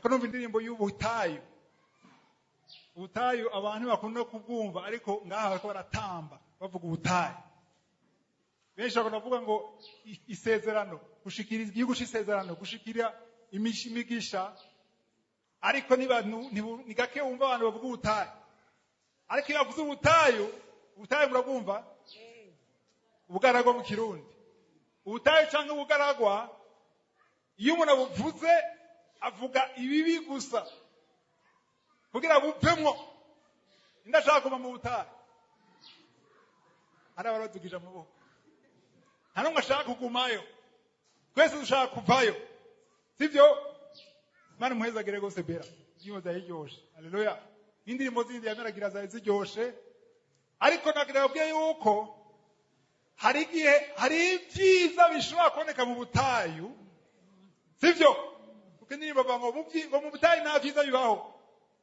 ko numva indirimbo y'ubutayu. Ubutayu abantu bakunda kubwumva ariko ngaha bariko baratamba bavuga ubutayu. Benshi bakavuga ngo isezerano, gushikira igihugu c'isezerano, gushikira imigisha, ariko ni gake wumva abantu bavuga ubutayu. Ariko iyo bavuze ubutayu murabwumva? Ubugaragwa mu Kirundi. Ubutayu cyangwa ubugaragwa, iyo umuntu abuvuze avuga ibibi gusa kugira bupemwo. Ndashaka kuba mu butayu. Hari abaradugije amaboko. Nta n'umwe ashaka kugumayo. Twese dushaka kuvayo. Sivyo? Mana muhezagire gose bera. Iyo zayiryoshe. Haleluya. Indirimbo zindi yameragira zaye ziryoshe. Ariko nagirabwiye yuko hari igihe hari ibyiza bishobora kuboneka mu butayu. Sivyo? Kuko indirimbo bavuga ngo mu butayu nta byiza bibaho.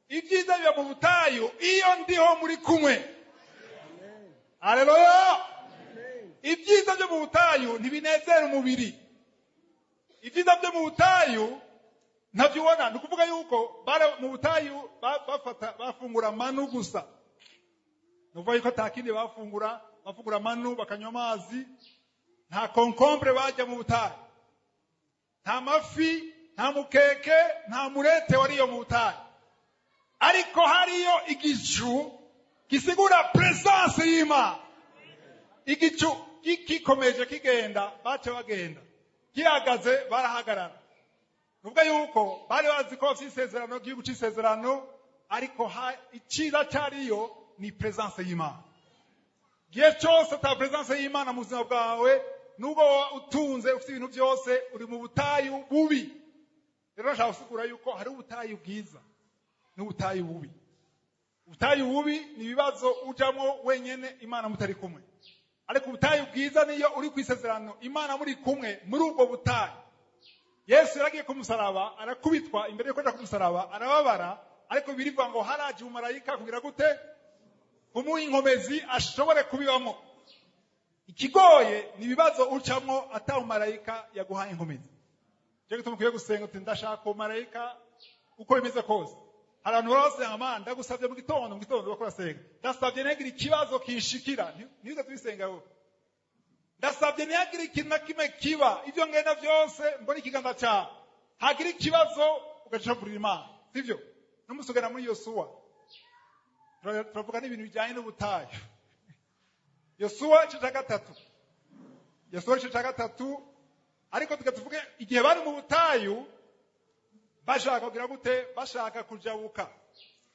Ibyiza biba mu butayu iyo ndiho muri kumwe. Haleluya. Ibyiza byo mu butayu ntibinezera umubiri. Ibyiza byo mu butayu ntabyubona. Ni ukuvuga yuko mu butayu bafungura manu gusa. Ni ukuvuga yuko nta kindi bafungura manu bakanywa amazi. Nta concombre bajya mu butayu. Nta mafi, nta mukeke, nta murete wariyo mu butayu. Ariko hariyo igicu gisigura presence y'Imana. Igicu gikomeje kigenda, bace bagenda. Gihagaze barahagarara. Nuvuga yuko bari bazi ko isezerano gihugu c'isezerano, ariko iciza cyariyo ni presence y'Imana. Gihe cyose ta presence y'Imana mu buzima bwawe, nubwo utunze ufite ibintu byose, uri mu butayu bubi. Rero nshaka gusigura yuko hari ubutayu bwiza n'ubutayu bubi. Ubutayu bubi ni ibibazo ujamwo wenyene Imana mutari kumwe. Ariko ubutayu bwiza niyo uri kwisezerano Imana muri kumwe muri ubwo butayu. Yesu yaragiye ku musaraba, arakubitwa, imbere yo kuja ku musaraba arababara, ariko birivuga ngo haraje umumarayika kugira gute? Kumuha inkomezi ashobore kubibamo. Ikigoye ni ibibazo ucamwo ata umumarayika yaguhaye inkomezi. Cyo gituma ukwiye gusenga uti ndashaka umumarayika uko bimeze kose. Hari abantu barasenga Imana, ndagusabye mu gitondo bakora senga. Ndasabye ntagira ikibazo kinshikira, nizo tubisenga wowe. Ndasabye ntagira ikintu na kimwe kiba, ibyo ngenda byose mbona ikiganza cyawe. Hagira ikibazo ugacavurira Imana, sivyo? Numusogera muri Yosuwa. Turavuga n'ibintu bijyanye n'ubutayu. Yosuwa cya gatatu, ariko tukatuvuge igihe bari mu butayu bashaka kugira gute? Bashaka kujabuka.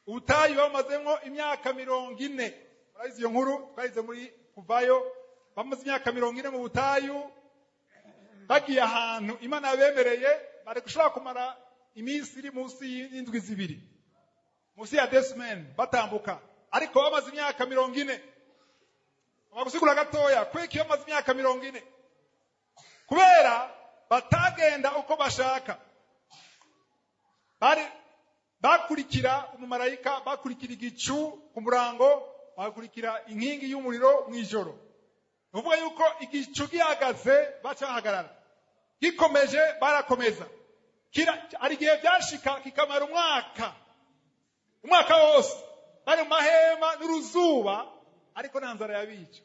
Ubutayu bamazemo imyaka 40. Murabizi iyo nkuru twarize muri kuvayo. Bamaze imyaka 40 mu butayu, bagiye ahantu Imana yabemereye, bari gushaka kumara iminsi iri munsi y'indwi zibiri, munsi ya desmen batambuka. Ariko bamaze imyaka 40. Bagusigura gatoya kweki iyo bamaze imyaka 40 kubera batagenda uko bashaka. Bakurikira umumarayika, bakurikira igicu ku murango, bakurikira inkingi y'umuriro mu ijoro. Nuvuga yuko igicu gihagaze bacahagarara, gikomeje barakomeza. Ari gihe byashika kikamara umwaka wose bari mu mahema n'uruzuba, ariko nta nzara yabica.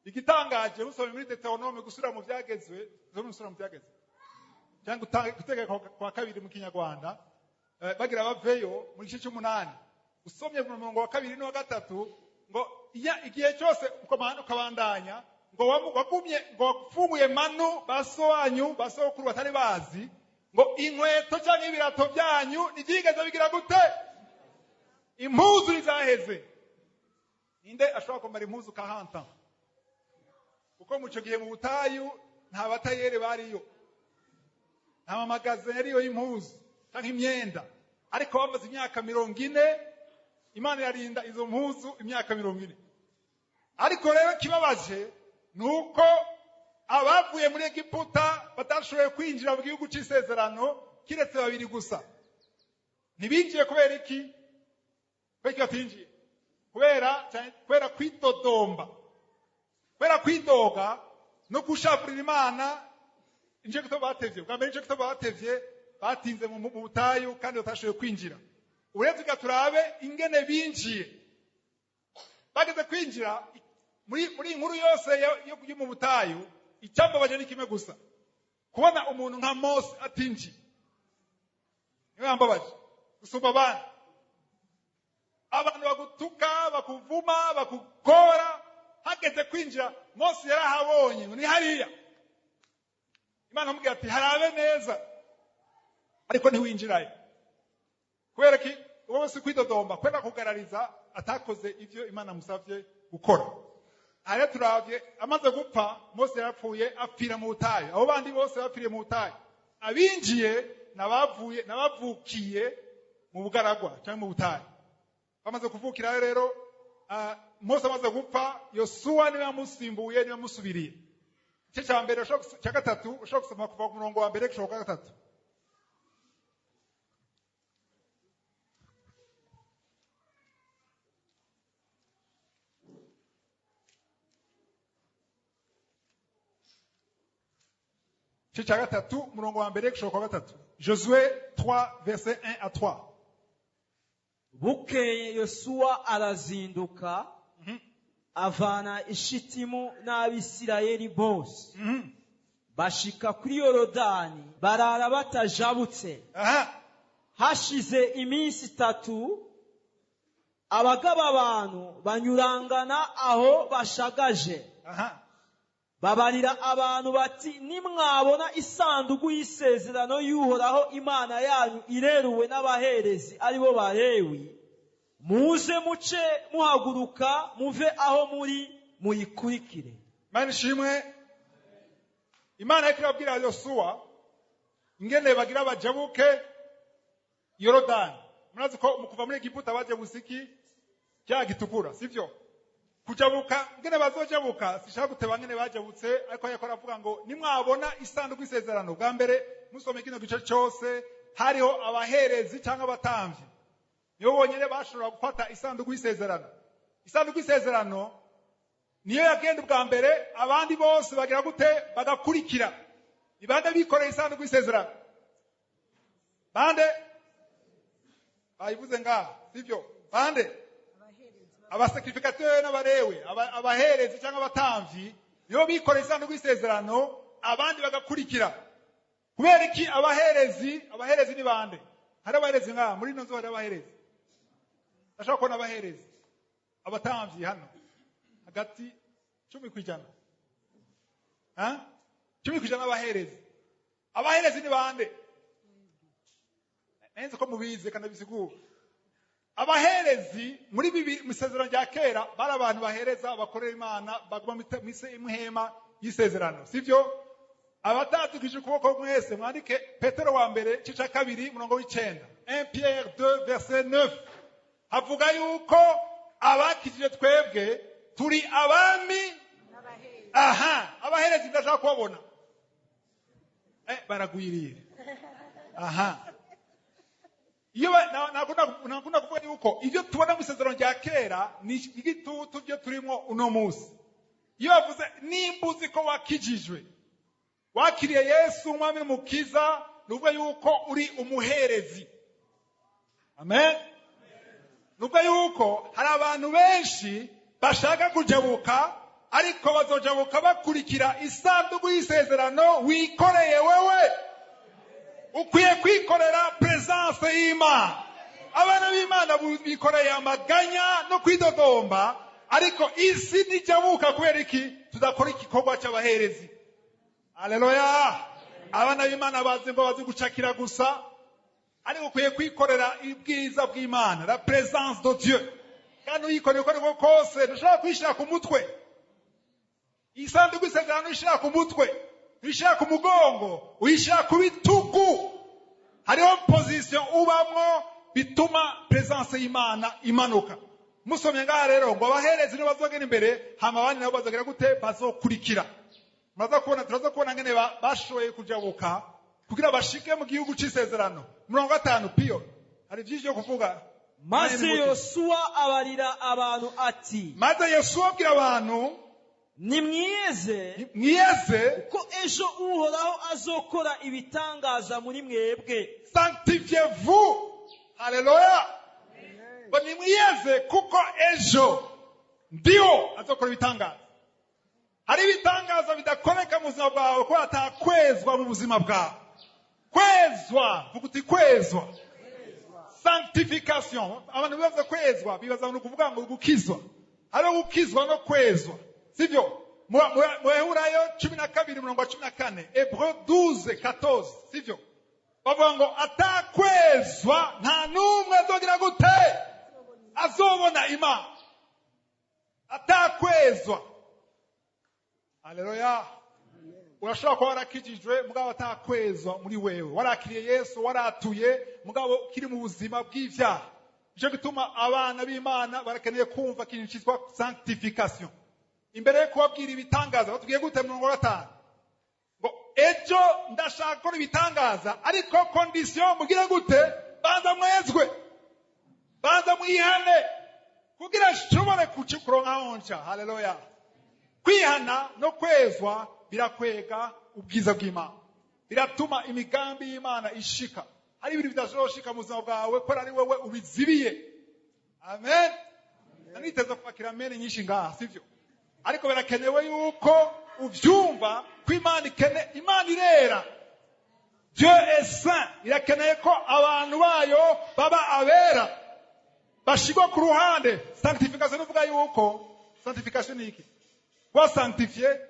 Igitangaje musome muri Deuteronome gusura mu byagezwe, cyangwa gutega kwa kabiri mu Kinyarwanda, bagira baveyo mu gice cy'umunani. Usomye mu murongo wa 2 n'uwa 3 ngo igihe cyose ukabandanya ngo wagumye ngo wafunguye manu basokuru batari bazi, ngo inkweto cyangwa ibirato byanyu nigigeze bigira gute? Impuzu izaheze. Ninde ashobora kumara impuzu kahanta? Kuko mu cyo gihe mu butayu nta batayere bariyo, nta mamagaze yariyo y'impuzu cyangwa imyenda. Ariko bamaze imyaka 40, Imana yarinda izo mpuzu imyaka 40. Ariko rero kibabaje nuko abavuye muri Egiputa batashoboye kwinjira mu gihugu c'isezerano kiretse 2 gusa. Ntibinjiye kubera iki? Kweki batinjiye kubera kwitodomba, kubera kwidoga no gushafurira Imana. Inje kuto batevye, bwa mbere inje kuto batevye batinze mu butayu kandi batashoboye kwinjira. Urebye turabe ingene binjiye. Bageze kwinjira muri inkuru yose yo mu butayu, icyambabaje ni kimwe gusa. Kubona umuntu nka Mose atinjiye. Niwe yambabaje. Gusumba abandi. Abantu bagutuka, bakuvuma, bakukora, hageze kwinjira, Mose yarahabonye, ni hariya. Imana amubwira ati harabe neza. Ariko ntiwinjirayo. Kubera ki wowe si kwidodomba, kwenda kugarariza atakoze ivyo Imana musavye gukora. Aha turavye amaze gupfa, Mose yarapfuye apfira mu butayu. Abo bandi bose bapfiriye mu butayu. Abinjiye nabavukiye mu bugaragwa cyangwa mu butayu. Bamaze kuvukira rero Mose amaze gupfa, Yosuwa niwe yamusimbuye, niwe yamusubiriye. Igice cya mbere cya gatatu ushobora gusoma kuva ku murongo wa mbere gushika gatatu. Igice cya gatatu umurongo wa mbere gushika gatatu. Josué 3 verset 1 à 3. Bukeye Yosuwa arazinduka avana Ishitimu n'Abisirayeli bose bashika kuri Yorodani barara batajabutse. Hashize iminsi 3 abagaba abantu banyurangana aho bashagaje. Babarira abantu bati nimwabona isanduku y'isezerano y'Uhoraho Imana yanyu ireruwe n'abaherezi aribo Balewi, muze muce muhaguruka muve aho muri muyikurikire. Imana ishimwe. Imana ikirabwira Yosuwa ingene bagira bajabuke Yorodani. Murazi ko mukuva muri Egiputa baje busiki cya gitukura, sivyo? Kujabuka ngene bazojabuka sishaka guteba ngene bajabutse, ariko yakora avuga ngo nimwabona isanduku y'isezerano. Bwa mbere musome kino gice cyose hariho abaherezi cyangwa abatamvyi, niyo bonyene bashobora gufata isanduku y'isezerano. Isanduku y'isezerano niyo yagenda bwa mbere, abandi bose bagira gute bagakurikira. Ibande bikoreye isanduku y'isezerano, bande bayivuze ngaha, sivyo? Bande abasacrificateurs n'abarewe, abaherezi cyangwa abatamvyi niyo bikoreye isanduku y'isezerano, abandi bagakurikira. Kubera iki abaherezi ni bande? Hari abaherezi ngaha muri ino nzu, hari abaherezi. Ndashaka kubona abaherezi, abatamvyi hano hagati 10%. 10% abaherezi. Abaherezi ni bande? Nenze ko mubize kandi bisigura. Abaherezi muri bibiri misezerano rya kera bari abantu bahereza bakorera Imana, baguma mise imhema y'isezerano, sivyo? Abatadukije ukuboko mwese mwandike Petero wa mbere cica 2 murongo w'icenda. 1 Pierre 2 verset 9. Havuga yuko abakijije twebwe turi abami n'abaherezi. Abaherezi ndashaka kubabona. Baragwiriye. Iyo nakunda kuvuga yuko ibyo tubona mu isezerano rya kera ni igitutu byo turimo uno munsi. Iyo bavuze nimbuzi ko wakijijwe, wakiriye Yesu umwami n'umukiza, nuvuga yuko uri umuherezi. Amen. Nuvuga yuko hari abantu benshi bashaka kujabuka, ariko bazojabuka bakurikira isanduku y'isezerano wikoreye wewe. Ukwiye kwikorera presence y'Imana. Abana b'Imana bikoreye amaganya no kwidodomba, ariko isi nijabuka kubera iki tudakora igikorwa cy'abaherezi. Haleluya. Abana b'Imana bazi ngo bazi gucakira gusa, ariko ukwiye kwikorera ibwiza bw'Imana, la présence de Dieu. Kandi uyikoreye uko kose ntushaka kwishira ku mutwe. Isanduku y'isezerano ishira ku mutwe, uyishira ku mugongo, uyishira ku bitugu. Hariho position ubamwo bituma presence y'Imana imanuka. Musomye ngaha rero ngo abaherezi nibo bazogera imbere, hama abandi nabo bazogera gute bazokurikira. Turaza kubona ngene bashoboye kujabuka kugira bashike mu gihugu c'isezerano. Murongo 5 Pio hari vyinshi byo kuvuga. Maze Yosuwa abarira abantu ati, maze Yosuwa abwira abantu, nimwiyeze mwiyeze, ko ejo uhoraho azokora ibitangaza muri mwebwe. sanctifiez-vous. Haleluya. Ngo nimwiyeze kuko ejo ndiho azokora ibitangaza. Hari ibitangaza bidakoreka mu buzima bwawe ko atakwezwa mu buzima bwawe. Kwezwa, vuga uti kwezwa. Sanctification. Abantu bibaza kwezwa, bibaza no kuvuga ngo gukizwa. Hari gukizwa no kwezwa. Sivyo? Mu Heburayo 12:14, Hébreux 12:14, sivyo? Bavuga ngo atakwezwa nta numwe azogira gute azobona Imana. Atakwezwa. Haleluya. Urashobora kuba warakijijwe mugabo atakwezwa muri wewe. Warakiriye Yesu, waratuye mugabo kiri mu buzima bw'ivyaha. Nico gituma abana b'Imana barakeneye kumva ikintu cyitwa sanctification. Imbere yo kubabwira ibitangaza batubwiye gute mu 5 ngo ejo ndashaka gukora ibitangaza ariko condition mugire gute banza mwezwe, banza mwihane kugira shobore kuronka honja. Haleluya. Kwihana no kwezwa birakwega ubwiza bw'Imana, biratuma imigambi y'Imana ishika. Hari ibintu bidazoshika mu buzima bwawe ko ari wewe ubizibiye. Amen. Aniteza kwakira amen nyinshi ngaha, sivyo? Ariko birakenewe yuko uvyumva ko Imana irera. Dieu est saint. Irakeneye ko abantu bayo baba abera, bashigwa ku ruhande. Sanctification uvuga yuko sanctification ni iki? Kwa sanctifier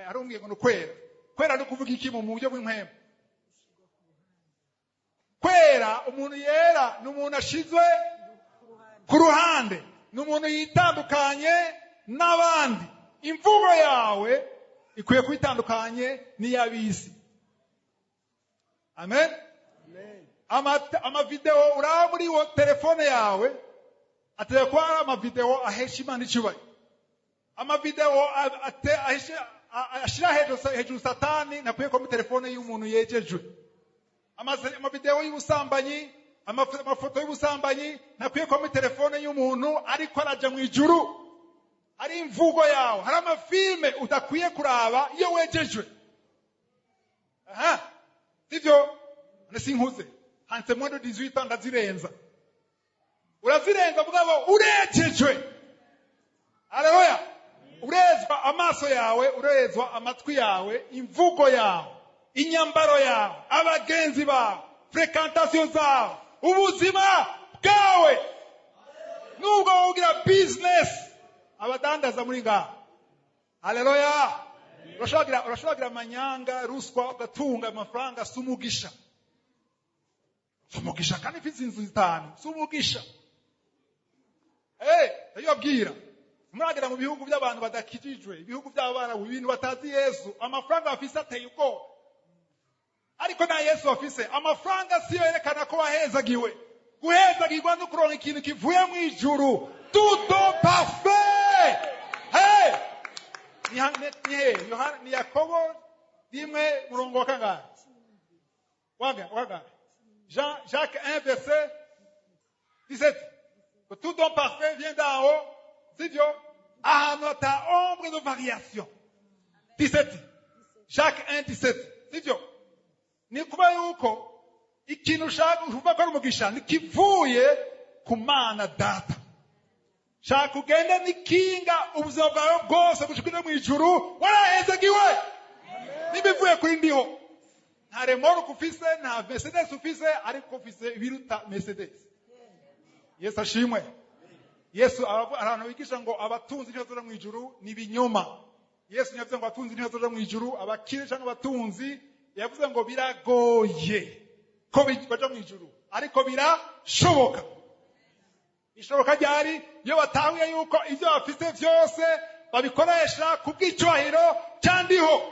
arumwiye ngo kwera. Kwera no kuvuga iki mu buryo bw'impemu? Kwera, umuntu yera ni umuntu ashizwe ku ruhande, ni umuntu yitandukanye n'abandi. Imvugo yawe ikwiye kwitandukanye n'iyabisi. Amen. Amavideo uraba muri telefone yawe ateye kwa amavideo ahesha Imana icyubahiro. Amavideo ashira hejuru satani nakwiye ko mu telefone y'umuntu yejejwe. Amavideo y'ubusambanyi, amafoto y'ubusambanyi nakwiye ko mu telefone y'umuntu ariko araja mu ijuru. Hari imvugo yawe, hari amafilme udakwiye kuraba iyo wejejwe. Sivyo? Nesinkuze. Hanse mwendo 18 ndazirenza. Urazirenza mugabo urejejwe. Haleluya. Urezwa amaso yawe, urezwa amatwi yawe, imvugo yawe, inyambaro yawe, abagenzi bawe, fréquentation zawe, ubuzima bwawe. Nubwo ugira business abadandaza muri ngaha. Haleluya. Urashobora amanyanga, ruswa, ugatunga amafaranga sumugisha. Sumugisha kandi mfite inzu 5. Sumugisha. Ndababwira. Muragera mu bihugu by'abantu badakijijwe, ibihugu by'abana ibintu batazi Yesu, amafaranga afise ateye uko. Ariko na Yesu afise amafaranga siyo yerekana ko wahezagiwe. Guhezagirwa no kuronka ikintu kivuye mu ijuru. Tout parfait. Ni Yakobo 1:kangahe? Waga. Jacques 1:17. Tout don parfait vient d'en haut. Sivyo? Ahantu ata ombre de variation. 17. Jacques 1:17. Sivyo? Ni kuba yuko ikintu ushaka uvuga ko ari umugisha nikivuye ku Mana Data. Shaka ugende nikinga ubuzima bwawe bwose bushikire mu ijuru warahezagiwe. Nibivuye kuri ndiho. Nta remorque ufise, nta Mercedes ufise, ariko ufise ibiruta Mercedes. Yesu ashimwe. Yesu arano wigisha ngo abatunzi ntibazoja mu ijuru ni binyoma. Yesu yavuze ngo abatunzi ntibazoja mu ijuru, abakire cyangwa abatunzi yavuze ngo biragoye ko baja mu ijuru, ariko birashoboka. Ishoboka ryari iyo batahuye yuko ivyo bafite byose babikoresha kubw'icyubahiro cyandiho.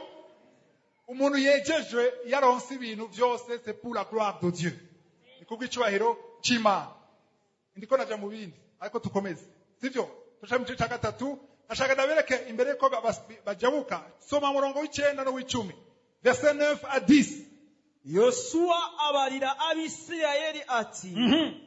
Umuntu yejejwe yaronse ibintu byose c'est pour la gloire de Dieu. Ni kubw'icyubahiro cy'Imana. Ndiko naja mu bindi ariko tukomeze. Sivyo? Tusha mu cya gatatu, ashaka ndabereke imbere ko bajabuka. Soma murongo w'9 no w'10. Verset 9 à 10. Yosuwa abarira Abisirayeli ati,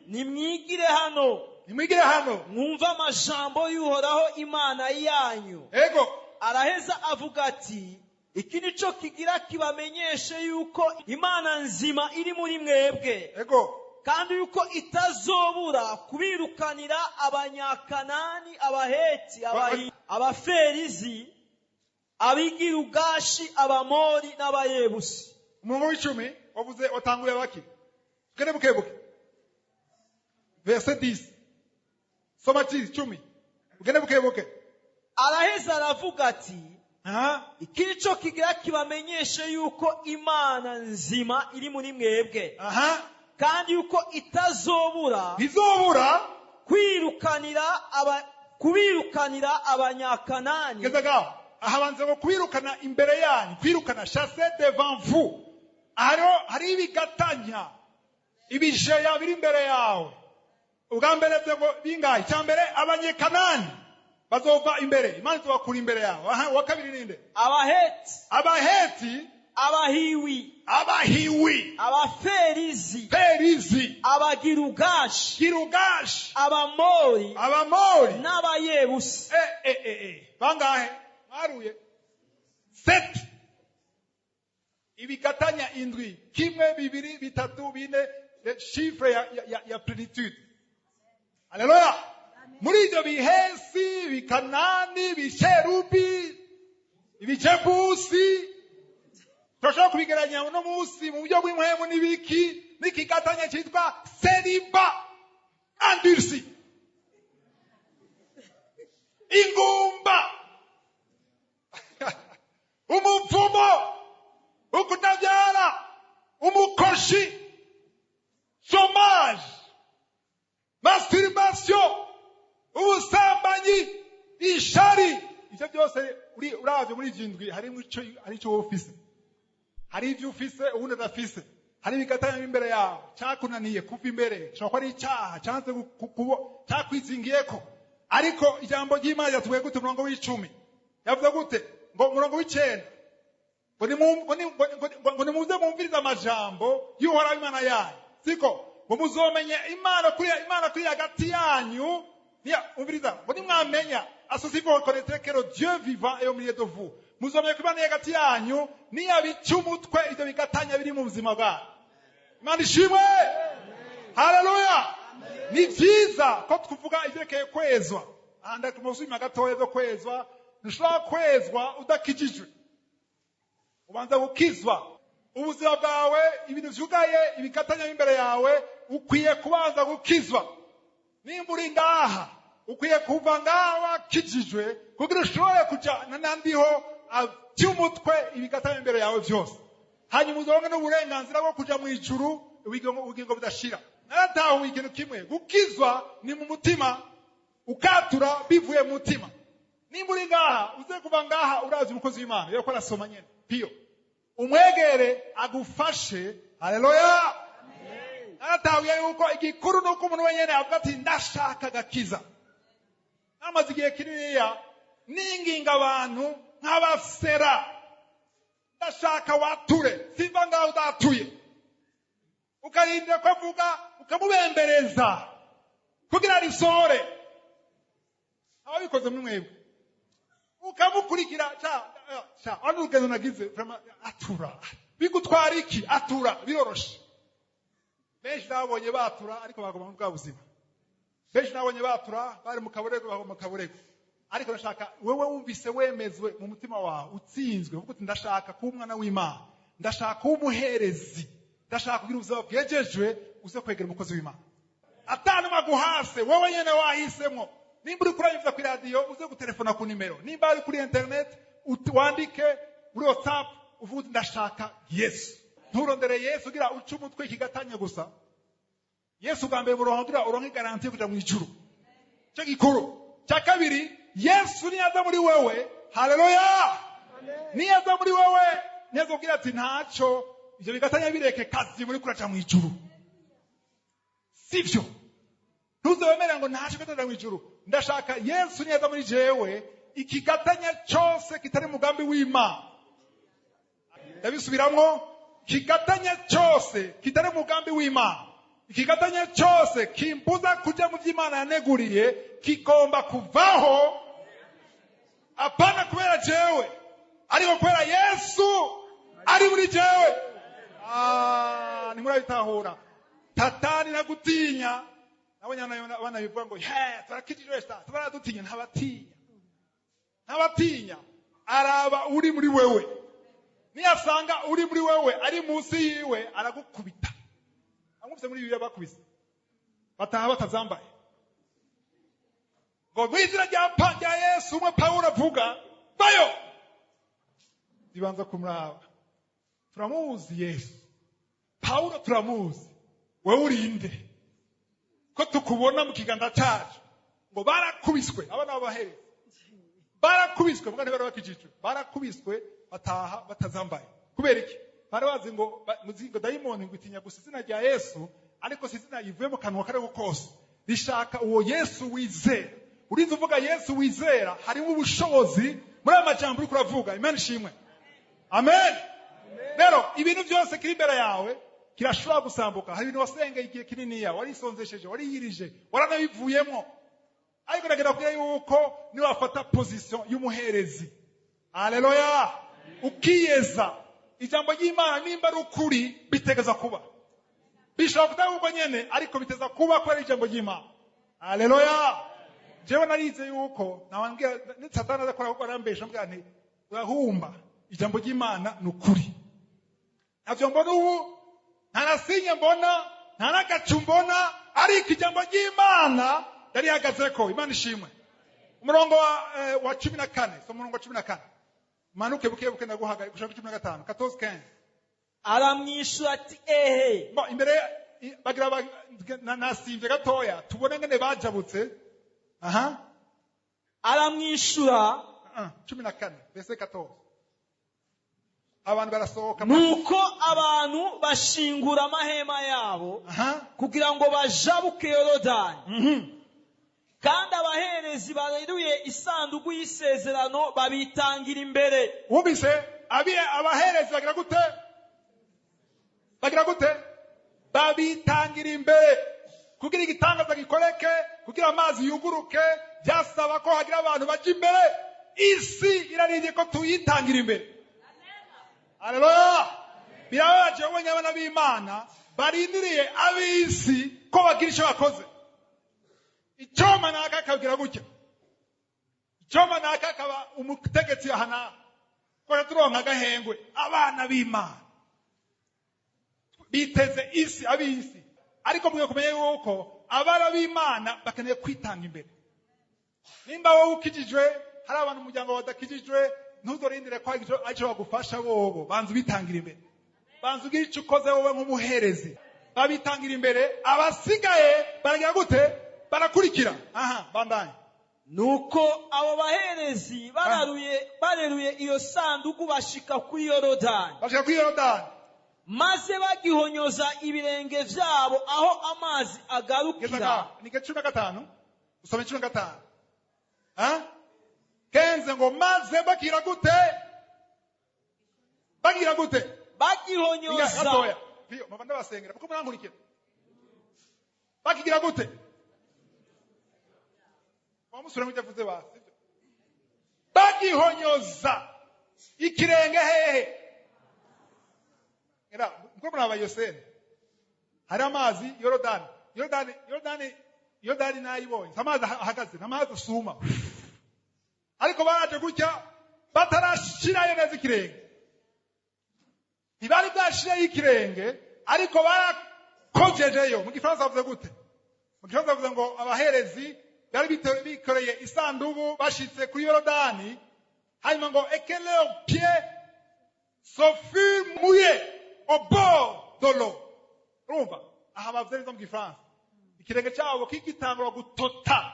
nimwigire hano. Nimwigire hano. Mwumva amajambo y'Uhoraho Imana yanyu. Ego. araheza avuga ati iki nico kigira kibamenyeshe yuko Imana nzima iri muri mwebwe ego kandi yuko itazobura kubirukanira abanyakanani, abaheti, abaferizi, abigirugashi, abamori n'abayebusi. umurongo w'icumi wavuze watanguye baki kene bukebuke verset 10 soma 10 kene bukebuke araheza aravuga ati aha iki nico kigira kibamenyeshe yuko Imana nzima iri muri mwebwe aha kandi yuko itazobura kubirukanira abanyakanani. gezaga ahabanze ngo kwirukana imbere yanyu, kwirukana chasser devant vous. Hari ibigatanya ibijeya biri imbere yawe. Ugambere ngo bingahe? Cyambere abanyekanani bazova imbere, Imana izobakura imbere yawe. Aha, wa kabiri ninde? Abaheti, abahiwi, abaferizi, abagirugashi, abamori n'abayebusi. Bangahe? Maruye 7. Ibigatanya indwi, kimwe, bibiri, bitatu, bine, chiffre ya plenitude. Haleluya. Muri ibyo bihesi, bikanani, bicherubi, ibijebusi, turashobora kubigeranya uno munsi mu buryo bw'imwemu n'ibiki, n'ikigatanya cyitwa seriba endurci, ingumba, umupfumo, ukutabyara, umukoshi, chômage, masturbation, ubusambanyi, ishari. Icyo byose uravye muri jindwi harimo icyo office. Hari ibyo ufise ubundi adafise. Hari ibigatanya imbere yawe cyakunaniye kuva imbere, cyangwa ko ari icyaha cyanze cyakwizingiyeko. Ariko ijambo ry'Imana yatuwe gute umurongo w'icumi? Yavuze gute? Ngo umurongo w'icenda, ngo nimuze mumviriza amajambo y'Uhoraho Imana yanyu. Siko ngo muzomenye Imana kuri hagati yanyu. Umviriza, ngo nimwamenya, associez vous reconnaîtrez que le Dieu vivant est au milieu de vous. Muzomenye ko Imana hagati yanyu niyabica umutwe ibyo bigatanya biri mu buzima bwawe. Imana ishimwe. Haleluya. Ni byiza ko tuvuga ibyerekeye kwezwa. Anda kumusubima gatoya zo kwezwa. Ntushobora kwezwa udakijijwe. Ubanza gukizwa. Ubuzima bwawe, ibintu vyugaye, ibigatanya imbere yawe, ukwiye kubanza gukizwa. Nimba uri ngaha, ukwiye kuva ngaha kijijwe, kugira ushobore kuja nandiho cy'umutwe ibigatanya imbere yawe byose. Hanyuma uzoronke n'uburenganzira bwo kuja mu ijuru, ubugingo budashira. Naratahuye ikintu kimwe, gukizwa ni mu mutima, ukatura bivuye mu mutima. Nimba uri ngaha, uze kuva ngaha urazi umukozi w'Imana, yo kora soma nyene, piyo. Umwegere agufashe, haleluya. Naratahuye yuko igikuru nuko umuntu wenyene avuga ati ndashaka gakiza. Namaze igihe kininiya ninginga abantu nk'abasera. Ndashaka wature, simba ngaho udatuye. Ukarindira ko avuga, ukamubembereza kugira risore. Aho bikoze muri mwebwe. Ukamukurikira ano urugendo nagize atura. Bigutwara iki? Atura, biroroshe. Benshi nabonye batura ariko bagoma mu bwa buzima. Benshi nabonye batura bari mu kaburego bagoma mu kaburego. Ariko ndashaka wewe wumvise wemezwe mu mutima wawe utsinzwe uvuga uti ndashaka kuba umwana w'Imana, ndashaka kuba umuherezi, ndashaka kugira ubuzima bwejejwe, uze kwegera umukozi w'Imana. Atanu maguhase wewe nyene wahisemo. Nimba uri kuranyuza ku radio uze gutelefona ku nimero, nimba uri kuri internet wandike uri WhatsApp uvuze ndashaka Yesu. Nturondere Yesu ugira uca umutwe ikigatanya gusa. Yesu gambere murohondura uronke garantie kuja mu ijuru. Cyo gikuru. Cya kabiri, Yesu niyaza muri wewe, haleluya. Niyaza muri wewe, niyaza kugira ati ntacyo ibyo bigatanya bireke kazi muri kuraca mu ijuru. Sivyo. Ntuzemera ngo ntacyo gatanya mu ijuru. Ndashaka Yesu niyaza muri jewe, ikigatanya cyose kitari mugambi w'Imana. Ndabisubiramwo, kigatanya cyose kitari mugambi w'Imana. Ikigatanya cyose kimbuza kuja mu by'Imana yaneguriye kigomba kuvaho. apana kubera jewe ariko kubera Yesu ari muri jewe. Nimurabitahura. Tatani na gutinya abana bivuga ngo turakijijwe tubaradutinya. Ntabatinya araba uri muri wewe. Niyasanga uri muri wewe ari munsi yiwe aragukubita. Amuvise muri Bibiliya bakubise bataha batazambaye ngo mwizira rya Yesu umwe Pawulo avuga bayo zibanza kumuraba. Turamuzi Yesu, Pawulo turamuzi, wewe urinde ko tukubona mu kiganda cyacu ngo barakubiswe. Abana b'abaherezi barakubiswe, mugane bari bakijijwe, barakubiswe bataha batazambaye. Kubera iki? Bari bazi ngo muzingo dayimoni ngo itinya gusa izina rya Yesu, ariko si izina yivuye mu kanwa kare kose rishaka uwo Yesu wizera. Urinze uvuga Yesu wizera harimo ubushobozi muri amajambo uri kuravuga. Imana ishimwe. Amen. Rero ibintu byose kiri imbere yawe kirashobora gusambuka. Hari ibintu wasengeye igihe kinini yawe warisonzesheje, wariyirije, waranabivuyemo, ariko ndagira kugira yuko niwe wafata position y'umuherezi. Haleluya. Ukiyeza ijambo ry'Imana nimba ari ukuri bitegeza kuba. Bishobora kutavuga nyene ariko biteza kuba ko ari ijambo ry'Imana. Haleluya. Jewe narize yuko nawangira ni Satani azakora ko arambesha mbwa nti urahumba ijambo ry'Imana n'ukuri. Navyo mbona ubu ntanasinye mbona ntanagacu mbona ariko ijambo ry'Imana yari hagazeko. Imana ishimwe. Umurongo wa 14 so umurongo wa 14 manuke buke ndaguhaga gushaka 15 14 aramwishyura ati ehe. Imbere bagira nasimvye gatoya tubone ngene bajabutse. Aramwishyura 14 verse 14 abantu barasohoka. nuko abantu bashingura amahema yabo kugira ngo bajabuke Yorodani. Kandi abaherezi bareruye isanduku y'isezerano babitangira imbere. Wumvise abaherezi bagira gute? Babitangira imbere kugira igitangaza gikoreke, kugira amazi yuguruke. Byasaba ko hagira abantu baje imbere. Isi irarinde ko tuyitangira imbere. Haleluya. Birabaje ubonye abana b'Imana barindiriye ab'isi ko bagira icyo bakoze. Icyoma naka kabwira gutya. Icyoma naka kaba umutegetsi ahana. Ko turonka gahengwe abana b'Imana biteze isi ab'isi. Ariko mwe kumenya yuko abana b'Imana bakeneye kwitanga imbere. Nimba wowe ukijijwe hari abantu umuryango wadakijijwe ntuzorindire ko aje bagufasha bobo. Banzu bitangira imbere. Banzu ugira icyo ukoze wowe nk'umuherezi. Babitangira imbere. Abasigaye baragira gute? Barakurikira. Bandanye. Nuko abo baherezi bareruye iyo sanduku bashika kuri Yorodani. Maze bagihonyoza ibirenge vyabo aho amazi agarukira. Ni 15. Usome 15. Kenze ngo maze bagira gute? Bagihonyoza. Biyo mabanda basengera kuko murankurikira. Bakigira gute? Wamusura mutavuze basi. Bagihonyoza ikirenge hehe. Era mko muraba Yosene. Hari amazi Yorodani nayibonye. Amazi ahagaze, amazi asuma. Ariko baraje gutya batarashira neza ikirenge. Ntibari bwashira ikirenge ariko barakojejeyo. Mu Gifaransa bavuze gute? Mu Gifaransa bavuze ngo abaherezi bari bikoreye isanduku bashitse kuri Yorodani, hanyuma ngo et leurs pieds se furent mouillés au bord de l'eau. Urumva? Aha bavuze mu Gifaransa. Ikirenge cyabo kigitangura gutota.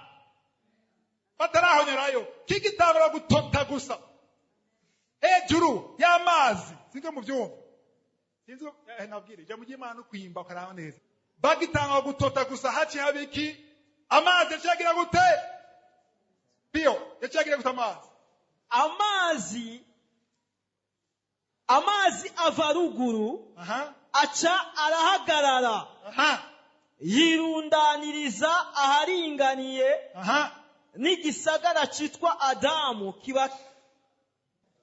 Batarahonyerayo kigitangura gutota gusa. Hejuru y'amazi. Singe mu byumva. Sinzi nabwire je mugiye Imana kwimba karaba neza. Bagitangura gutota gusa haci habiki amazi yagira gute? Bio yagira gute amazi ava ruguru. Aca arahagarara. Yirundaniriza aharinganiye. n'igisagara cyitwa Adamu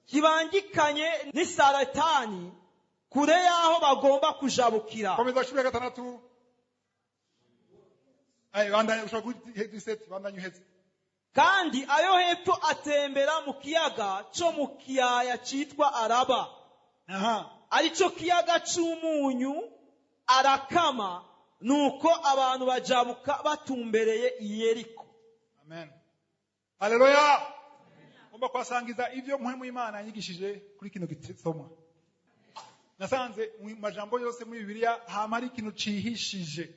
kibangikanye n'isaratani kure y'aho bagomba kujabukira. Komeza 16. Bandanya ushaka kuri bandanya uheze. Kandi ayo hepfo atembera mu kiyaga cyo mu kiyaya cyitwa Araba. Arico kiyaga cy'umunyu arakama, nuko abantu bajabuka batumbereye i Yeriko. Amen. Haleluya. Ngomba kwasangiza ivyo muhemu Imana yanyigishije kuri kino gitsomwa. Nasanze mu majambo yose muri Bibiliya hamari ikintu cihishije.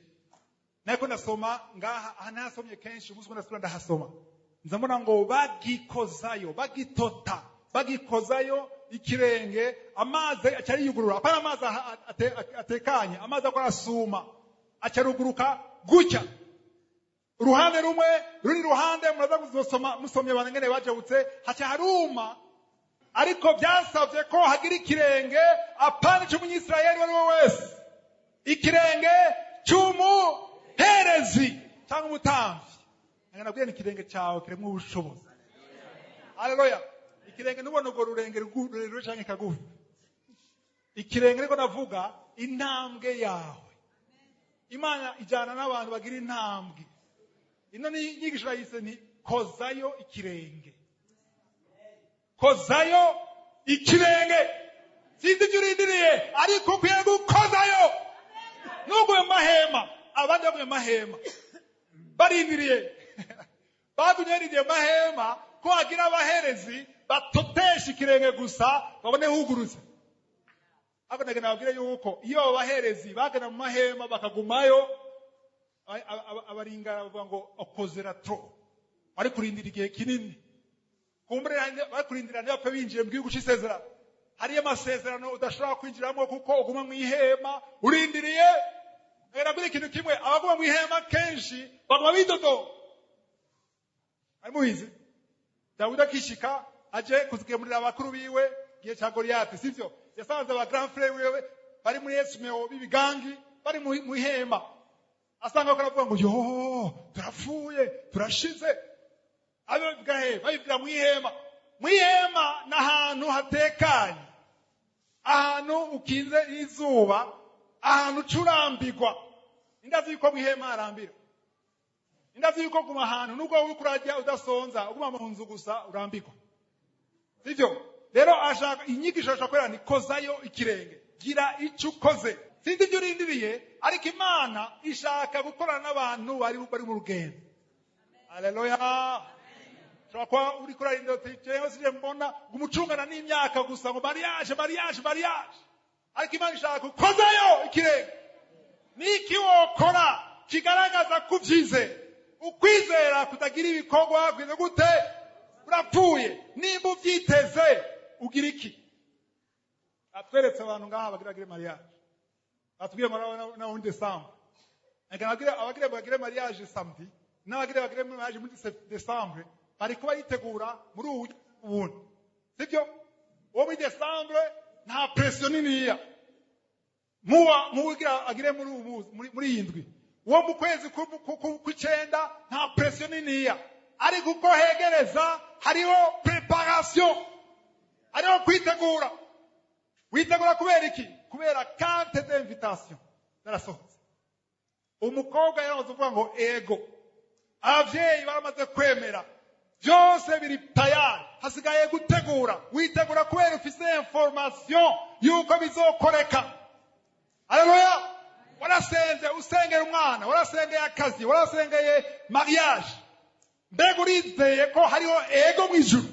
Nako nasoma ngaha anasomye kenshi ubuso ndasura ndahasoma. Nzamona ngo bagikozayo, bagikozayo ikirenge, amazi acari yugurura, apana amazi atekanye, amazi akora asuma, acaruguruka gutya. Uruhande rumwe, ruri ruhande muraza kuzosoma musomye banengene bajabutse, haca haruma. Ariko byasavye ko hagira ikirenge apana cy'umunyisirayeli wari we wese. Ikirenge cy'umuherezi cyangwa umutamvyi. Nganabwiye ikirenge cyawe kiremwe ubushobozi. Haleluya. Ikirenge nubona ugo rurengero rurerure cyangwa kagufi. Ikirenge riko navuga intambwe yawe. Imana ijana n'abantu bagira intambwe. Ino ni nyigisho yise ni kozayo ikirenge. Kozayo ikirenge. Sinzi cyurindiriye ariko kwiye gukozayo. Nubwo mahema, abandi bamwe mahema. Barindiriye. Babunyerije mahema ko agira abaherezi batotesha ikirenge gusa babone hugurutse. Ako nagena babwire yuko iyo abaherezi bagana mu mahema bakagumayo abaringara bavuga ngo okozera tro. Bari kurindira igihe kinini. Kumbure bari kurindira n'abapfa binjiye mu gihugu cy'isezerano. Hari amasezerano udashobora kwinjiramo kuko uguma mu ihema urindiriye. Nabwire ikintu kimwe abaguma mu ihema kenshi baguma bidodo. Amuhize Dawudi akishika aje kuzigemurira abakuru biwe gihe cya Goliath, sivyo? Yasanze aba grand frère wiwe bari muri Esmeo bibigangi bari mu ihema. Asanga ko aravuga ngo yo turapfuye turashize. Abe bigahe babibwira mu ihema. Mu ihema n'ahantu hatekanye. Ahantu ukinze izuba, ahantu curambirwa. Indazi yuko mu ihema arambira. Indazi yuko kuma ahantu nubwo uri kurajya udasonza uguma mu nzu gusa urambirwa. Sivyo? Rero ashaka inyigisho ashaka ni kozayo ikirenge. Gira icyo ukoze. Sinzi ibyo urindiriye ariko Imana ishaka gukorana n'abantu bari mu rugendo. Haleluya. Shaka uri kurarindira cyangwa se mbona gumucungana n'imyaka gusa ngo mariage. Ariko Imana ishaka gukozayo ikirenge. Niki wokora kigaragaza kuvyize. Ukwizera kutagira ibikorwa kwize gute? Urapfuye. Nimba uvyiteze ugira iki? Atweretse abantu ngaha bagiragire mariage. Atubwiye na on December. Abagira bagire mariage samedi. N'abagira bagire mariage muri December. Bari kuba yitegura muri ubu. Sibyo? Uwo muri December nta pression niniya. Mugira agire muri yindwi. Uwo mu kwezi kw'icenda nta pression niniya. Ariko uko hegereza hariho preparation. Hariho kwitegura. Witegura kubera iki? Kubera carte d'invitation. Narasohotse. Umukobwa yahoze uvuga ngo ego. Abavyeyi baramaze kwemera. Byose biri tayari. Hasigaye gutegura. Witegura kubera ufise information yuko bizokoreka. Haleluya. Warasenze usengera umwana, warasengeye akazi, warasengeye mariage. Mbega urizeye ko hariho ego mu ijuru.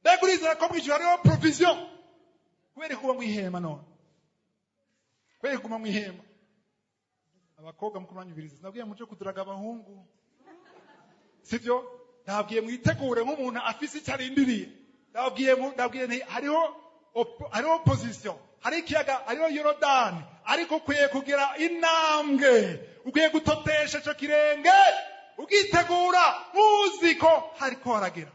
Mbega urizeye ko mu ijuru hariho provision. Kubera kuba mu ihema none. Kubera kuba mu ihema. Abakobwa mukumanyubiriza. Nabwiye muje kuduraga abahungu. Sivyo? Ndabwiye mwitegure nk'umuntu afise icyarindiriye. Ndabwiye nti hariho opposition. Hari ikiyaga, hariho Yorodani. Ariko ukwiye kugira intambwe. Ukwiye gutotesha ico kirenge. Ugitegura muzi ko hariko haragera.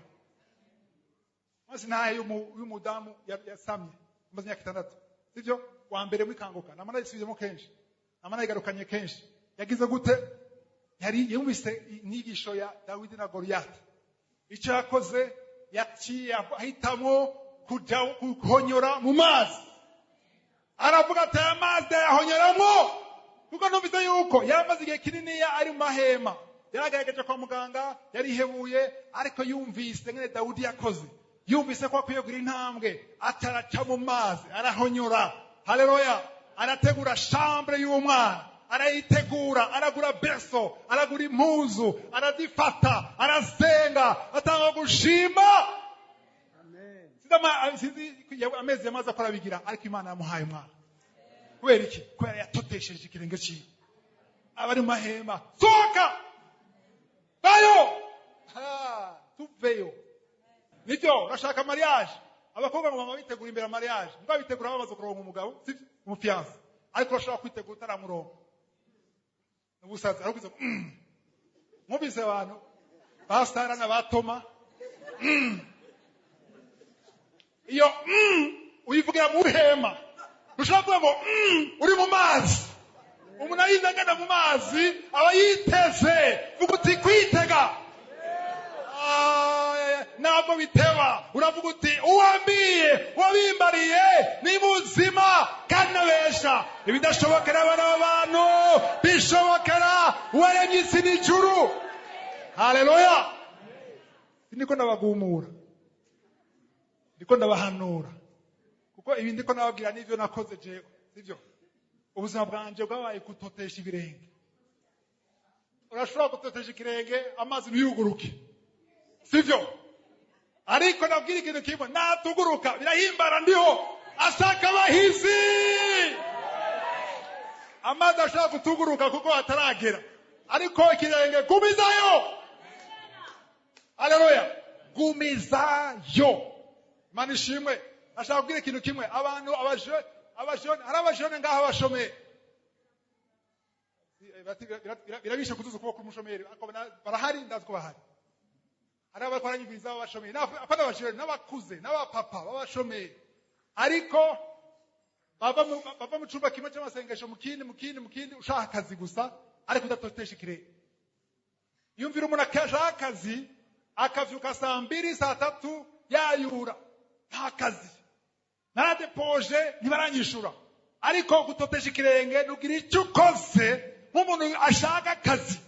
Maze naye y'umudamu yasamye. Maze imyaka 6. Sivyo? Wa mbere mwikanguka. Namana yisubizemo kenshi. Namana yigarukanye kenshi. Yagize gute? yari yumvise inyigisho ya Dawidi na Goliyati. Icyo yakoze yaciye ahitamo kujya guhonyora mu mazi. Aravuga ati amazi yahonyoramo kuko numvise yuko yamaze igihe kinini ari mu mahema. Yaragerageje kwa muganga, yarihebuye, ariko yumvise ngene Dawidi yakoze. Yumvise ko akwiye kugira intambwe, ataraca mu mazi, arahonyora. Haleluya! Arategura chambre y'umwana, arayitegura, aragura beso, aragura impuzu, arazifata, arasenga, atanga gushima. Amen. Amezi yamaze akora bigira, ariko Imana yamuhaye umwana. Kubera iki? Kubera yatotesheje ikirenge cyiwe. Abari mu mahema, sohoka! Bayo! Tuveyo. Nibyo, urashaka mariage. Abakobwa ngo mama bitegura imbere mariage. Ngo bitegura bamaze kuronka umugabo, si umufiance. Ariko urashaka kwitegura utaramuronka. Ubusaza ariko mubise abantu basara na batoma. Iyo uyivugira mu hema. Ushaka ngo uri mu mazi. Umuntu ayizagana mu mazi aba yiteze vuga uti kwitega. Ntabwo biteba. Uravuga uti uwambiye wabimbariye ni muzima kandi abesha. Ibidashobokera abana b'abantu bishobokera uwaremye isi n'ijuru. Haleluya! Ndiko ndabagumura, ndiko ndabahanura, kuko ibi ndiko nababwira n'ivyo nakoze jewe, sivyo? Ubuzima bwanje bwabaye gutotesha ibirenge. Urashobora gutotesha ikirenge amazi ntiyuguruke, sivyo? Ariko nabwira ikintu kimwe, natuguruka birahimbara ndiho asaka abahizi. Amazi ashaka kutuguruka kuko ataragera, ariko ikirenge gumizayo. Haleluya! Gumizayo. Imana ishimwe. Ashaka kubwira ikintu kimwe, abantu abajone hari abajone ngaho bashomeye. Birabishe kutuza kuba ku mushomeri, barahari ndazi ko bahari. Hari abakoranyiriza bashomeye, apana abajone n'abakuze n'abapapa babashomeye. Ariko bava mu cyumba kimwe cy'amasengesho mukindi ushaka akazi gusa, ariko udatotesha ikirenge. Yumvira umuntu ashaka akazi, akavyuka saa 2 saa 3 yayura nta kazi, naradepoje ntibaranyishura. Ariko gutotesha ikirenge nugira icyo ukoze nk'umuntu ashaka akazi.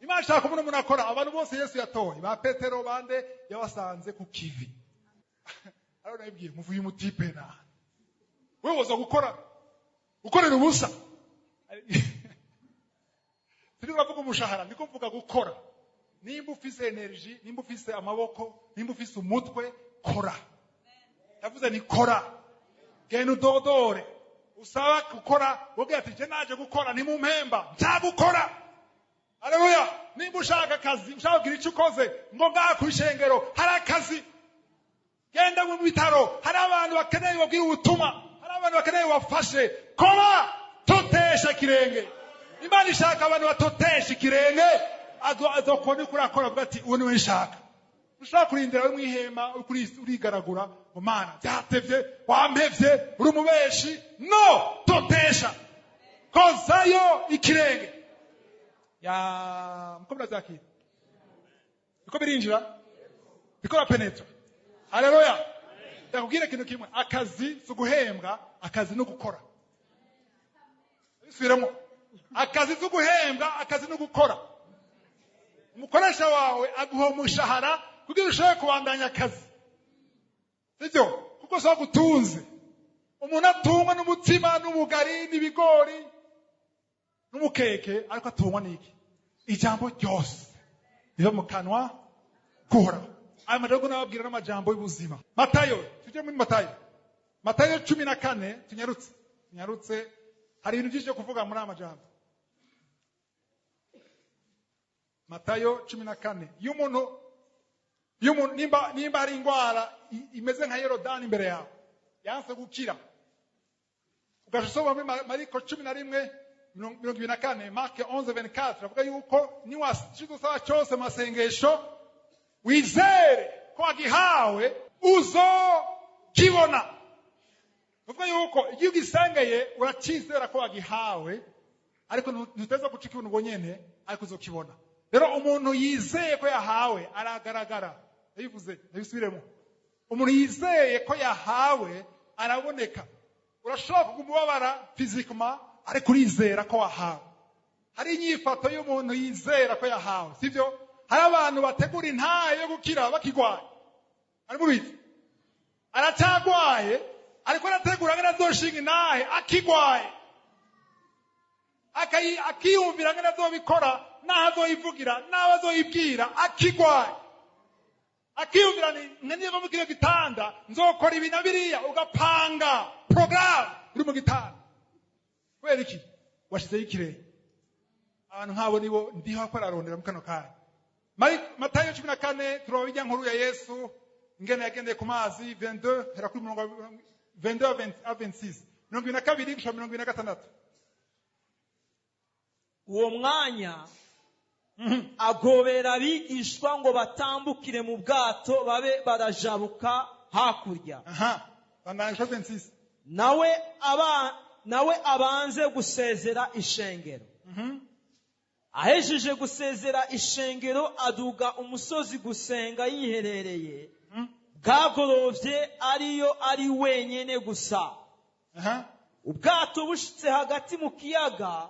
Imana ishaka umuntu akora. Abantu bose Yesu yatoye, ba Petero bande yabasanze ku kivi. Ariko nabibwiye muvuye umutipe na wewe woza gukorera ubusa. Turi kuvuga umushahara, ndiko mvuga gukora. Nimba ufise energy, nimba ufise amaboko, nimba ufise umutwe, kora. Yavuze ni kora. Genda udodore. Usaba gukora, wowe ati je naje gukora ni mu mpemba, nzagukora. Haleluya! Nimba ushaka akazi, ushaka kugira icyo ukoze, ngo ngaha ku ishengero hari akazi. Genda mu bitaro, hari abantu bakeneye babwira ubutumwa, hari abantu bakeneye bafashe. Kora, totesha kirenge. Imana ishaka abantu batotesha ikirenge, azokoni kurakora avuga ati uwo niwe nshaka. Ushaka kurindira we mwihema urigaragura ngo Mana byatevye wampevye uri umubeshi. No, totesha. Kozayo ikirenge. Ya mkomna zaki. Biko birinjira? Biko bapenetra. Haleluya! Ndakubwira ikintu kimwe, akazi suguhembwa, akazi no gukora. Bisubiramo. Akazi suguhembwa, akazi no gukora. Umukoresha wawe aguha umushahara kugira ushobore kubandanya akazi. Sibyo? Kuko so gutunze. Umuntu atungwa n'umutima n'umugari n'ibigori n'umukeke, ariko atungwa n'iki? Ijambo ryose riva mu kanwa k'Uhoraho. Aya madogo nababwira n'amajambo y'ubuzima. Matayo, tujye muri Matayo 14, tunyarutse. Hari ibintu byinshi byo kuvuga muri amajambo. Matayo 14. Yumuntu nimba ari ingwara imeze nka Yorodani imbere yawe, yanse gukira. Ugasoma muri Mariko 11:24, Mark 11:24, avuga yuko niwashize sawa cyose masengesho wizere ko agihawe uzo kibona. Uvuga yuko iyo ugisangeye uracizera ko agihawe, ariko ntuteza guca ikintu ngo nyene ariko uzokibona. Rero umuntu yizeye ko yahawe aragaragara. Ndabivuze ndabisubiremo. Umuntu yizeye ko yahawe araboneka. Urashobora kumubabara physically ariko urizera ko wahawe. Hari inyifato y'umuntu yizera ko yahawe, sivyo? Hari abantu bategura intaye yo gukira bakigwaye. Ari mubizi. Aracagwaye ariko arategura ngana azoshinga intahe akigwaye. Akiyumvira ngana azobikora naho azoyivugira naho azoyibwira akigwaye. Akiyumvira ni niba mu kino gitanda nzokora ibi na biriya ugapanga program uri mu gitanda. Kweli iki washizeho ikirere. Abantu nkabo nibo ndiho akora arondera mu kano kanya. Matayo 14 turabijya nkuru ya Yesu ingene yagendeye ku mazi 22 hera kuri 22 à 26 22 gushika 26. Uwo mwanya agobera abigishwa ngo batambukire mu bwato babe barajabuka hakurya. Bandanyisha 26. Nawe abanze gusezera ishengero. Ahejeje gusezera ishengero aduga umusozi gusenga yiherereye. Bwagorovye ari wenyene gusa. Ubwato bushitse hagati mu kiyaga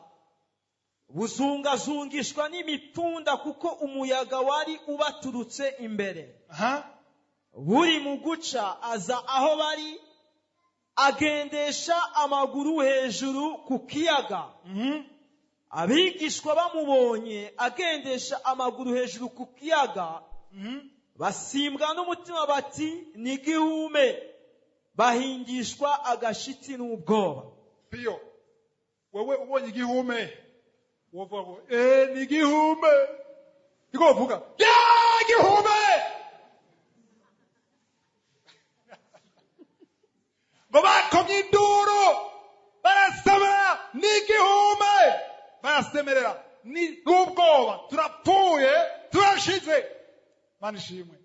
buzungazungishwa n'imipfunda kuko umuyaga wari ubaturutse imbere. Buri mu guca aza aho bari agendesha amaguru hejuru ku kiyaga. Abigishwa bamubonye agendesha amaguru hejuru ku kiyaga basimbwa n'umutima bati ni gihume, bahingishwa agashitsi n'ubwoba. Piyo wewe ubonye igihume wovuga ngo ni gihume. Iko vuga ya gihume. Baba kominduro barasamara ni gihume. Barasemerera ni ubwoba turapfuye turashize. Manishimwe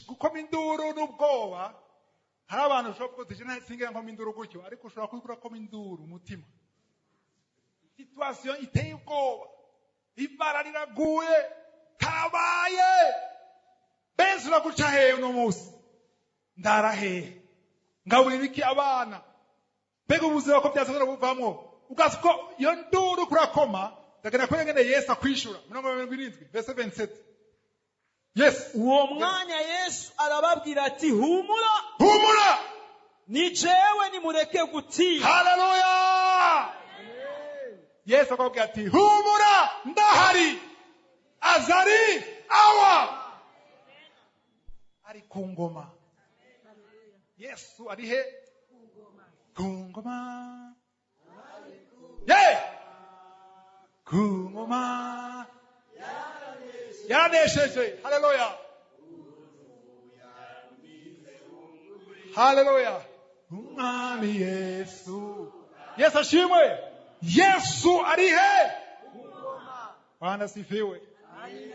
gukoma induru n'ubwoba. Hari abantu ushobora kuvuga ati nta singira nkoma induru gutyo ariko ushobora kubikora koma induru umutima. Situation iteye ubwoba, ibara riraguye, karabaye. Benshi uraguca hehe uno munsi? Ndara hehe? Ngaburira iki abana? Mbega ubuzima ko byazongera buvamwo? Ugasiko iyo nduru kurakoma ndagenda ko ngene Yesu akwishura 27 verse 27. Yes. Uwo mwanya Yesu arababwira ati humura. Humura. Ni jewe nimureke gutinya. Haleluya. Yesu akabwira ati humura ndahari. Azari awa. Ari ku ngoma. Yesu ari he? Ku ngoma. Ye! Ku ngoma. Yanesheje. Haleluya. Haleluya. Umwami Yesu. Yesu ashimwe. Yesu ari he? Bwana sifiwe.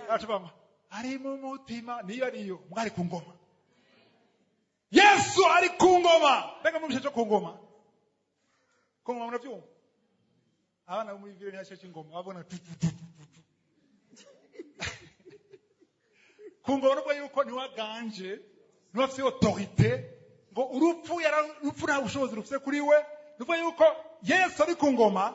Atubama. Ari mu mutima niyo ariyo mwari ku ngoma. Yesu ari ku ngoma. Mbega mubishe ku ngoma. Ku ngoma muravyumva? Abana muri vile ntiyashe ingoma babona ku ngoma nubwo yuko niwaganje niwafise autorité ngo urupfu nta bushobozi rufise kuri we. Nubwo yuko Yesu ari ku ngoma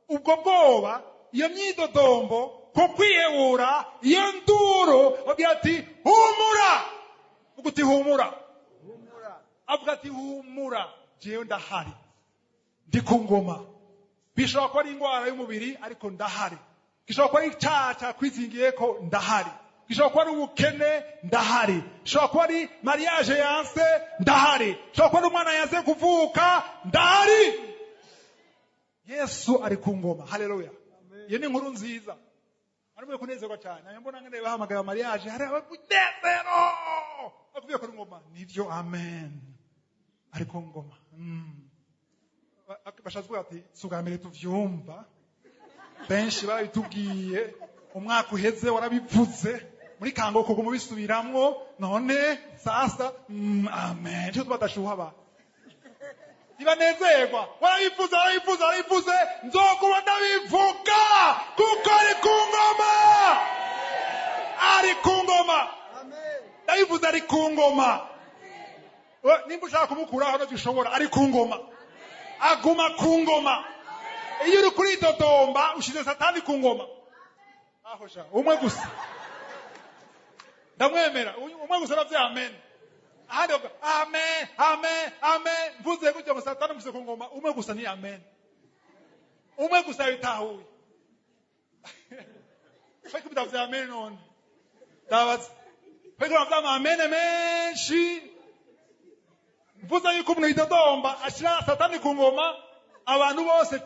ubwo bwoba iyo myidodombo ko kwihebura iyo nduru avuga ati humura. Uguti humura. Avuga ati humura jewe ndahari ndi ku ngoma. Bishobora kuba ari indwara y'umubiri ariko ndahari. Bishobora kuba ari icyaha cyakwizingiyeko ndahari. Bishobora kuba ari ubukene ndahari. Bishobora kuba ari mariage yanse ndahari. Bishobora kuba ari umwana yanse kuvuka ndahari. Yesu ari ku ngoma. Haleluya. Iyo ni inkuru nziza. Arimo kunezerwa cyane. Mbona ngene bahamagara mariage hari abakunezero. Akuvuye ku ngoma. Nivyo amen. Ari ku ngoma. Bashazwe ati sugamire tuvyumva. Benshi barabitubwiye umwaka uheze warabivuze muri kangoko kumubisubiramwo none sasa amen cyo tubadashuha ba ntibanezerwa. Warabivuze nzokuba ndabivuga kuko ari ku ngoma. Ari ku ngoma. Ndabivuze ari ku ngoma. Nimba ushaka kumukuraho ntacyo ushobora, ari ku ngoma. Aguma ku ngoma. Iyo uri kuri dodomba ushize Satani ku ngoma. Aho sha umwe gusa. Ndamwemera umwe gusa ravye amen. Ahandi amen. Mvuze gutyo ngo Satani mvuze ku ngoma, umwe gusa ni amen. Umwe gusa yitahuye. Fake bitavye amen none. Dabaza. Fake ravye amen menshi. Mvuze yuko umuntu yidodomba ashira Satani ku ngoma, abantu bose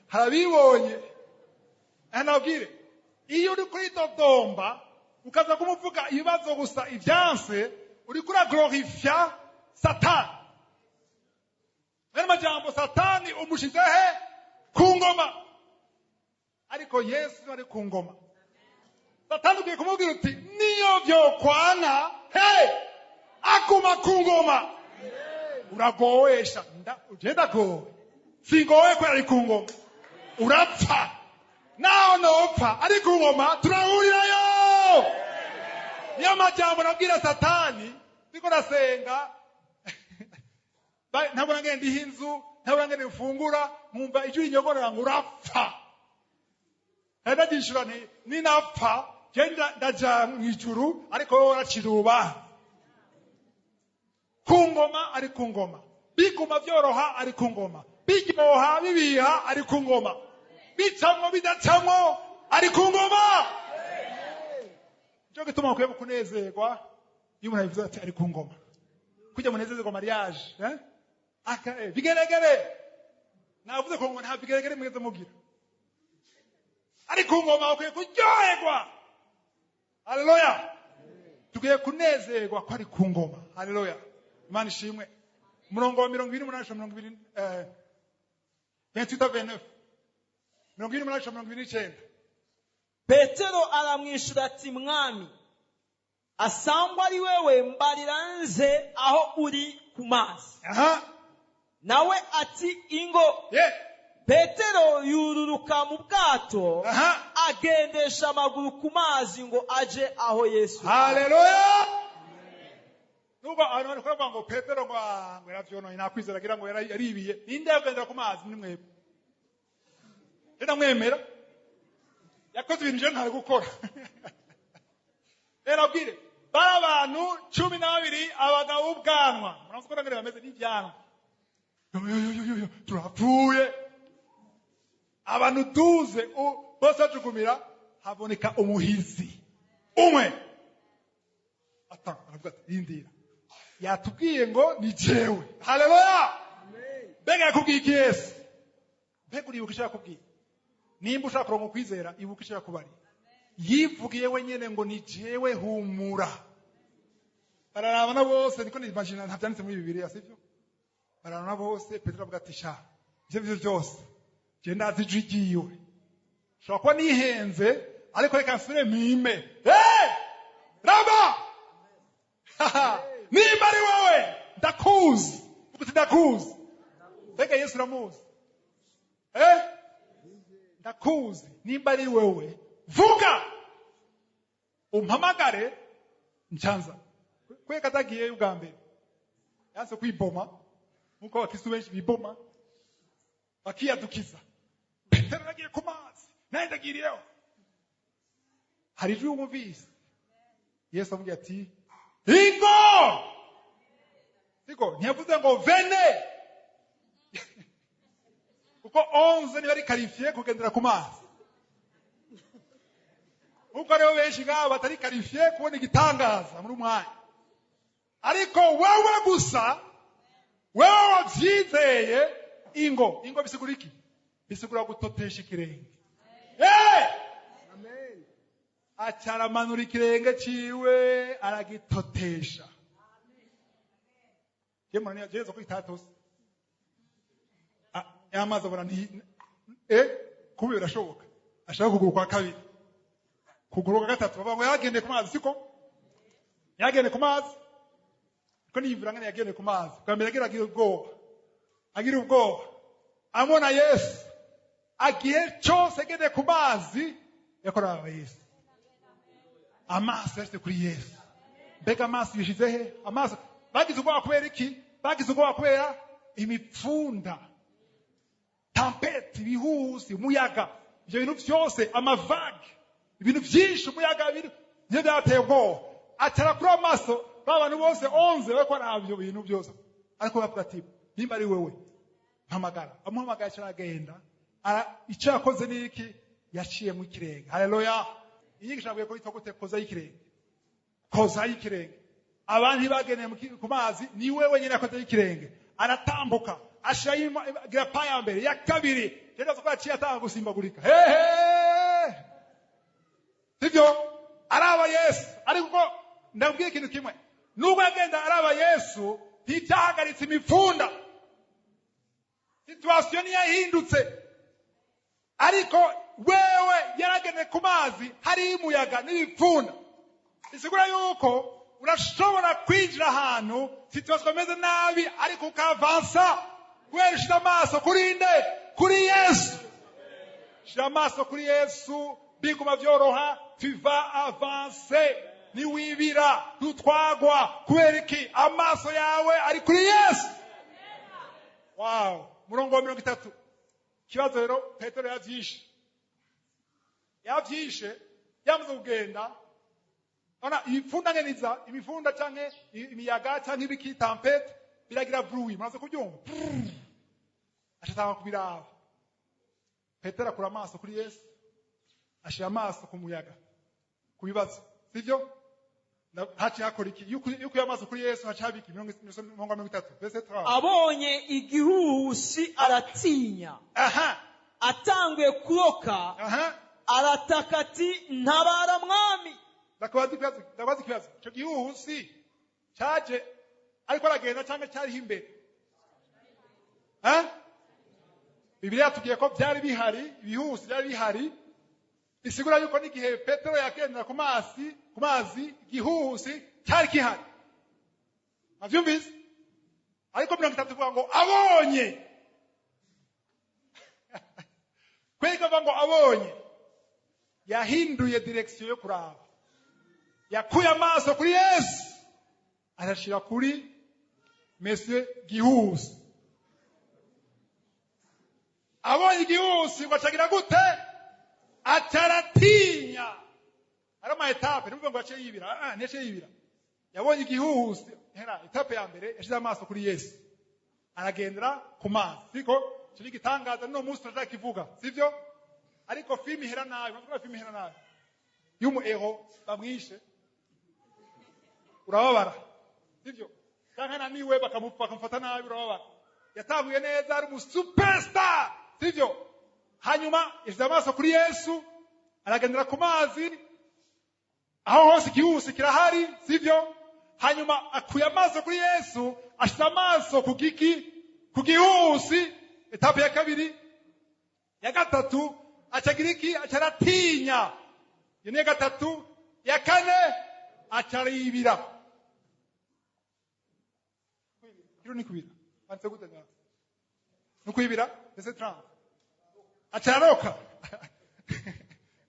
harabibonye. Anabwire iyo uri kuri dodomba ukaza kumuvuga ibibazo gusa ibyanse, uri kuri glorifia Satani. Nari majambo Satani umushize he ku ngoma. Ariko Yesu ari ku ngoma. Satani ugiye kumubwira uti niyo byokwana akuma ku ngoma. Uragoesha ugenda go. Singowe ko ari ku ngoma. Urapfa. Naho nopfa ari ku ngoma turahurirayo. Niyo majambo nabwira Satani ndiko nasenga. Ntabwo ngende ihinzu, ntabwo ngende mfungura, nkumva ijwi rinyogorera ngo urapfa. Ndagishura ni napfa genda ndaja mu ijuru ariko wowe uraciruba. Ku ngoma ari ku ngoma. Biguma byoroha ari ku ngoma. Biryoha bibiha ari ku ngoma. Bicamwo bidacamwo ari ku ngoma. Cyo gituma ukwiye kunezerwa iyo umuntu avuze ati ari ku ngoma. Kujya munezerwa mariage, bigeregere. Navuze ko ngo nta bigeregere mweze mugira. Ari ku ngoma ukwiye kuryoherwa. Haleluya. Tugiye kunezerwa ko ari ku ngoma. Haleluya. Imana ishimwe. Murongo wa 28 28 29. Petero aramwishura ati mwami, asangwa ari wewe mbarira nze aho uri ku mazi. Nawe ati ingo. Petero yururuka mu bwato agendesha amaguru ku mazi ngo aje aho Yesu. Haleluya. Nuba abantu baravuga ngo Petero ngo yaravyono inakwizera gira ngo yaribiye. Ninde yagendera ku mazi ni mwebwe? Enda mwemera? Yakoze ibintu je ntari gukora. Erabwire bara abantu 12 abagabo ubwanwa. Murazi ko ngere bameze n'ibyanwa. Turapfuye. Abantu 12 bose acugumira haboneka umuhizi umwe. Aravuga ati indira. Yatubwiye ngo ni jewe. Haleluya. Bega yakubwiye iki Yesu? Bega uri ukishaka kubwiye. Nimba ushaka kurongo kwizera ibukishaka kubari. Yivugiye wenyene ngo ni jewe humura. Bararabana bose niko nimagine ntabyanditse muri Bibiliya sivyo? Bararabana bose Petero avuga ati sha. Ivyo byose. Je ndazi jigiwe. Shaka kwa nihenze ariko reka nsubire mime. Raba! Nimba ari wowe ndakuzi. Ukuti ndakuzi. Bega Yesu ramuzi. Ndakuzi. Nimba ari wewe vuga. Umpamagare nchanza. Kwe katagiye ubwa yanse kwiboma. Muko bakristo benshi biboma. Bakiyadukiza. Petero nagiye ku mazi. Naye ndagiriyeho. Hari ijwi umuvise. Yesu amubwiye ati ingo! Siko, ntiyavuze ngo vene! Kuko 11 ni bari qualifié kugendera ku mazi. Uko rero benshi ngaba batari qualifié kubona igitangaza muri umwanya. Ariko wewe gusa, wewe wavyizeye ingo bisigura iki? Bisigura gutotesha ikirenge. Amen. Acara manura ikirenge ciwe aragitotesha. Yemwe ni Yesu ko itatos. Yamaze abona nti kubi birashoboka. Ashaka kuguru kwa kabiri. kuguru kwa gatatu bavuga ngo yaragendeye ku mazi siko yaragendeye ku mazi ko niyivura ngene yagendeye ku mazi bwa mbere agira ubwoba amona Yesu agiye cyose agendeye ku mazi yakoraba Yesu amaso yashyize kuri Yesu mbega amaso yishize he amaso bagize ubwoba kubera iki bagize ubwoba kubera imipfunda tampeti ibihusi umuyaga ibyo bintu byose amavage ibintu byinshi umuyaga ibintu niyo byateye ubwoba atara kuri amaso babantu bose 11 bako arabyo bintu byose ariko bavuga ati nimba ari wewe mpamagara amuhamagaye cyaragenda icyo yakoze niki yaciye mu kirenge haleluya inyigisho avuye ko yitwa gute koza y'ikirenge abantu bageneye ku mazi ni wewe nyine yakoze y'ikirenge aratambuka ashira grapa ya mbere ya kabiri rero ko yaciye atanga gusimbagurika sivyo araba Yesu ariko ndabwiye ikintu kimwe nubwo agenda araba Yesu ntitahagaritse imipfunda situation yahindutse ariko wewe yaragene ku mazi hari umuyaga n'ibipfunda isigura yuko urashobora kwinjira ahantu situation imeze nabi ariko ukavansa kubera shira amaso kuri nde kuri Yesu shira amaso kuri Yesu biguma byoroha tuva avancer ni wibira tutwagwa kubera iki amaso yawe ari kuri Yesu wow murongo wa 30 kibazo rero Petero yavyishe yamaze kugenda ona ibifunda ngeniza ibifunda canke imiyaga canke ibiki tempete biragira bruit muraze kubyumva ashaka kubiraba Petero akura amaso kuri Yesu ashira amaso ku muyaga kubibaza sivyo haci yakora iki yuko amaso kuri Yesu hacabiki 30 verse 3 abonye igihuhusi aratinya atanguye kuroka arataka ati ntabara mwami ndabaza ikibazo cyo gihuhusi cyaje ariko aragenda cyangwa cyari imbere Bibiliya tugiye ko byari bihari ibihuhusi byari bihari isigura yuko n'igihe Petero yagendera ku mazi igihuhusi cyari kihari avyumvise ariko 30 vuga ngo abonye kwega ngo abonye yahinduye direction yo kuraba yakuye amaso kuri Yesu arashira kuri Monsieur gihuhusi abonye igihuhusi bacagira gute ataratinya arama etape nimvuga ngo aciye yibira nece yibira yabonye igihuhusi hera etape ya mbere yashize amaso kuri Yesu aragendera ku mazi siko kiri gitangaza no munsi turakivuga sivyo ariko filimi hera nayo bavuga filimi hera nayo yumu eho bamwishe urababara sivyo kankana niwe bakamufata nabi urababara yatanguye neza ari mu superstar sivyo hanyuma yashize amaso kuri Yesu aragendera ku mazi aho hose igihuhusi kirahari sivyo hanyuma akuye amaso kuri Yesu ashize amaso ku gihuhusi etape ya kabiri ya gatatu acagira iki acaratinya yene gatatu ya kane acaribira kiro ni kubira banze gutanga nukwibira ese 30 acharoka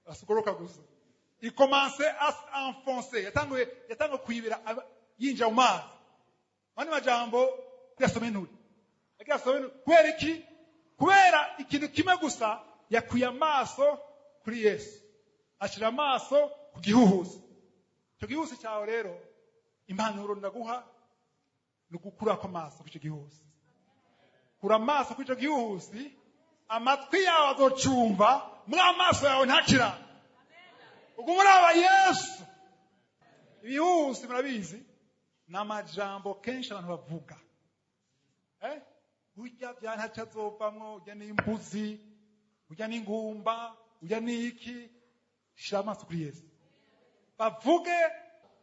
asukoroka gusa il commençait à s'enfoncer yatanguye kwibira yinja mu mazi mani majambo yasomenuri kubera iki kubera ikintu kimwe gusa yakuye amaso kuri Yesu ashira amaso ku gihuhusi cyo gihuhusi cyawe rero impanuro ndaguha nugukura kwa amaso ku cyo gihuhusi kura amaso ku cyo gihuhusi amatwi yawe azocumva muri amaso yawe ntakira ubwo muraba Yesu ibihuhusi murabizi n'amajambo kenshi abantu bavuga ujya byantaca azovamwo ujya n'imbuzi ujya n'ingumba ujya n'iki shira amaso kuri Yesu bavuge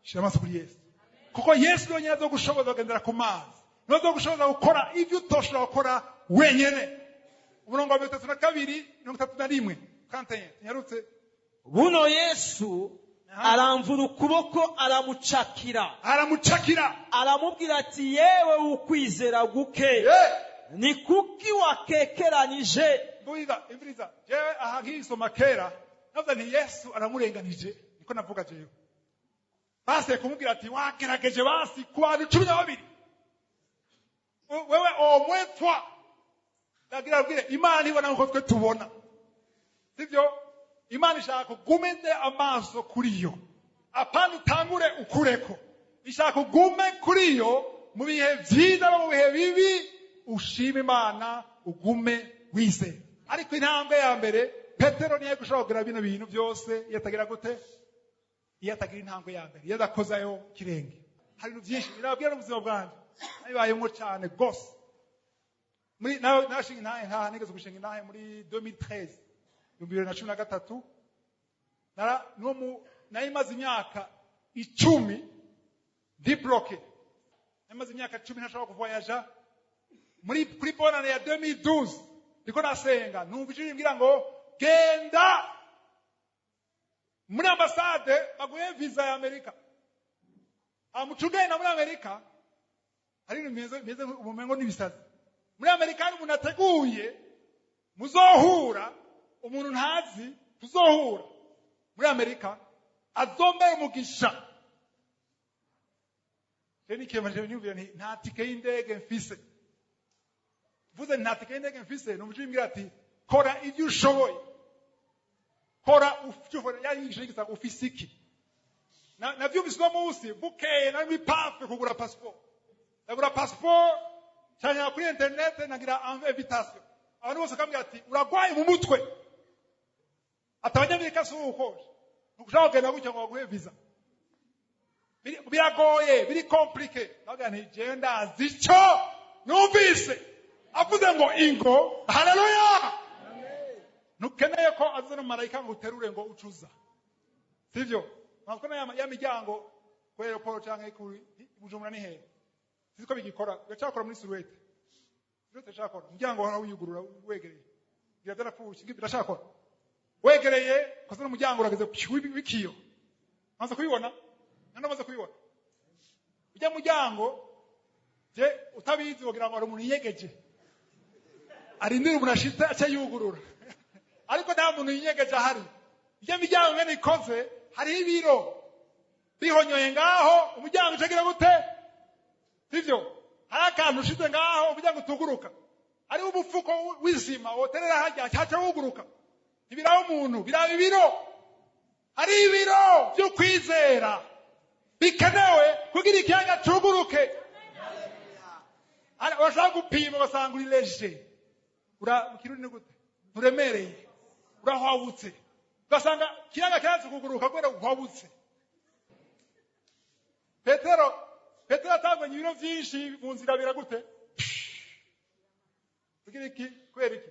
shira amaso kuri Yesu kuko Yesu yonyine azogushoboza kugendera ku mazi azogushoboza gukora ibyo utoshobora gukora wenyene umurongo wa 32 31 31 nyarutse buno Yesu aramvura ukuboko aramucakira aramubwira ati yewe ukwizera guke ni kuki wakekeranije. Imviriza jewe aha nkisoma kera navuga nti Yesu aramurenganije niko navuga jewe base kumubwira ati wagerageje basi ku bantu 12 wewe omwetwa ndagira Imana ibona nko twe tubona sivyo. Imana ishaka kugumende amaso kuri yo apana utangure ukureko ishaka kugume kuri yo mu bihe byiza no mu bihe bibi ushime Imana ugume wize. Ariko intambwe ya mbere Petero niye gushobora bino bintu byose yatagira gute yatagira intambwe ya mbere yadakozayo kirenge. Hari ibintu byinshi birabwira mu buzima bwanjye nabibayemo cyane gose muri nashinga ntahe nta nigeze gushinga ntahe muri 2013 2013 nayimaze imyaka 10 dibloke namaze imyaka 10 ntashobora kuvoyaja kuri bonane ya 2012 ndiko nasenga numva ijwi rimbwira ngo genda muri ambasade baguye visa ya Amerika amucugenda muri Amerika hari meze ubumengo nibisazi muri Amerika hari umuntu ateguye muzohura umuntu ntazi tuzohura muri Amerika azombera umugisha. Jeni kemaje nyumvira nta tike y'indege mfise vuze nta tike y'indege mfise numujimira ati kora ibyo ushoboye kora ufite yanyishigisa ufisiki na byo biswa munsi bukeye na mipafe kugura passport ndagura passport cyane kuri internet nagira invitation abantu bose kambira ati uragwaye mu mutwe atabanyamika suko nukushaka kugenda gutya ngo baguhe visa biragoye biri compliqué naga nti je ndazi cyo numvise avuze ngo ingo haleluya nukeneye ko azana marayika ngo uterure ngo ucuza sivyo nakona ya miryango kwa airport cyangwa kuri Bujumbura ni hehe siko bigikora gacakora muri Suruete Suruete cyakora umuryango wawe uyugurura wegereye biradara fushi birashakora wegereye kozana umuryango urageze wikiyo maze kubibona namaze kubibona ujya muryango je utabizi wogira ngo ari umuntu yiyegeje arindira umuntu ashita acha yugurura ariko nta muntu yiyegeje ahari ijya miryango ngene ikoze hari ibiro bihonyoye ngaho umuryango ucagira gute sivyo hari akantu ushize ngaho umuryango utuguruka ari umufuko w'isima woterera hajya cyaca wuguruka ibiraho umuntu biraba ibiro ari ibiro byo kwizera bikenewe kugira ikiyaga cuguruke ara washaka gupima basanga uri leje mukiruni ni gute uremereye urahwabutse basanga kiyaga cyacu kuguruka kwera uhwabutse. Petero atanganye ibiro byinshi mu nzira biragute kugira iki kwera iki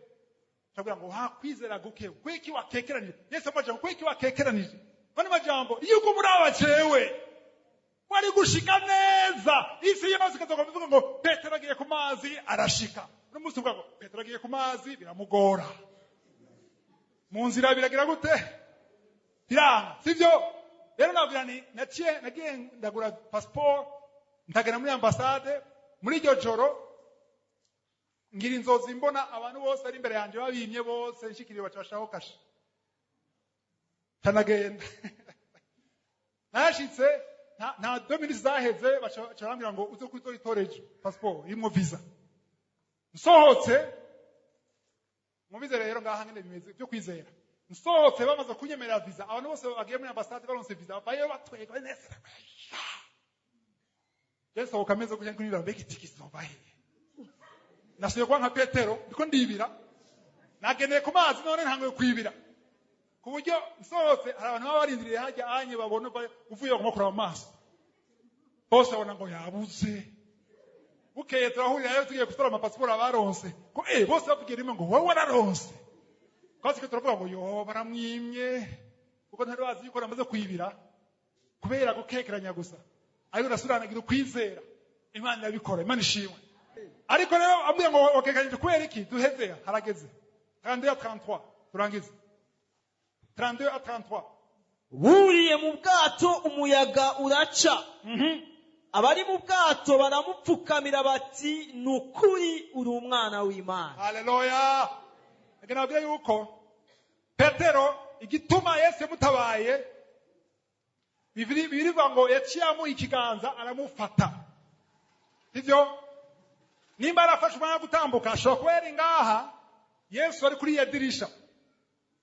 Tabira ngo hakwizera guke kwiki wakekeranije Yesu amajambo kwiki wakekeranije bane majambo yuko muri abacewe wari gushika neza isi yose kazoga bivuga ngo Petero agiye ku mazi arashika n'umunsi ubwo Petero agiye ku mazi biramugora mu nzira biragira gute biranga sivyo rero nabwira ni nagiye ndagura passport ndagera muri ambassade muri iryo joro ngira inzozi mbona abantu bose ari imbere yanje babimye bose nshikiriye bacashaho kasha tanagenda nashitse nta 2 minutes zaheze bacarambira ngo uze kuzoitoreje passport irimo visa nsohotse mu visa rero ngaha ngene bimeze byo kwizera nsohotse bamaze kunyemerera visa abantu bose bagiye muri ambassade baronse visa bayo batwega neza Yesu ukameze kujya kuri bambeki tikizo bahe nasuye kwa nka Petero ndiko ndibira nageneye ku mazi none ntangoye kwibira ku buryo nsohotse hari abantu babarindiriye hajya anye babone uvuye kumukura mu maso bose babona ngo yabuze bukeye turahurira rero tugiye gustora amapasiporo abaronse ko bose bavugiye rimwe ngo wowe wararonse kwasi ko turavuga ngo yo baramwimye kuko ntari bazi yuko namaze kwibira kubera gukekeranya gusa ariko nasubiranagira ukwizera Imana irabikora Imana ishimwe. Ariko rero ambuye ngo wakekanije kubera iki duheze harageze kandi ya 33 turangiza 32 à 33. buriye mu bwato umuyaga uraca abari mu bwato baramupfukamira bati ni ukuri uri umwana w'Imana. Haleluya. Reka nabwiye yuko Petero igituma Yesu yamutabaye bivuga ngo yaciyamu ikiganza aramufata. Sivyo? Nimba arafashe umwanya gutambuka ashobora kuba yari ngaha Yesu ari kuri ya dirisha.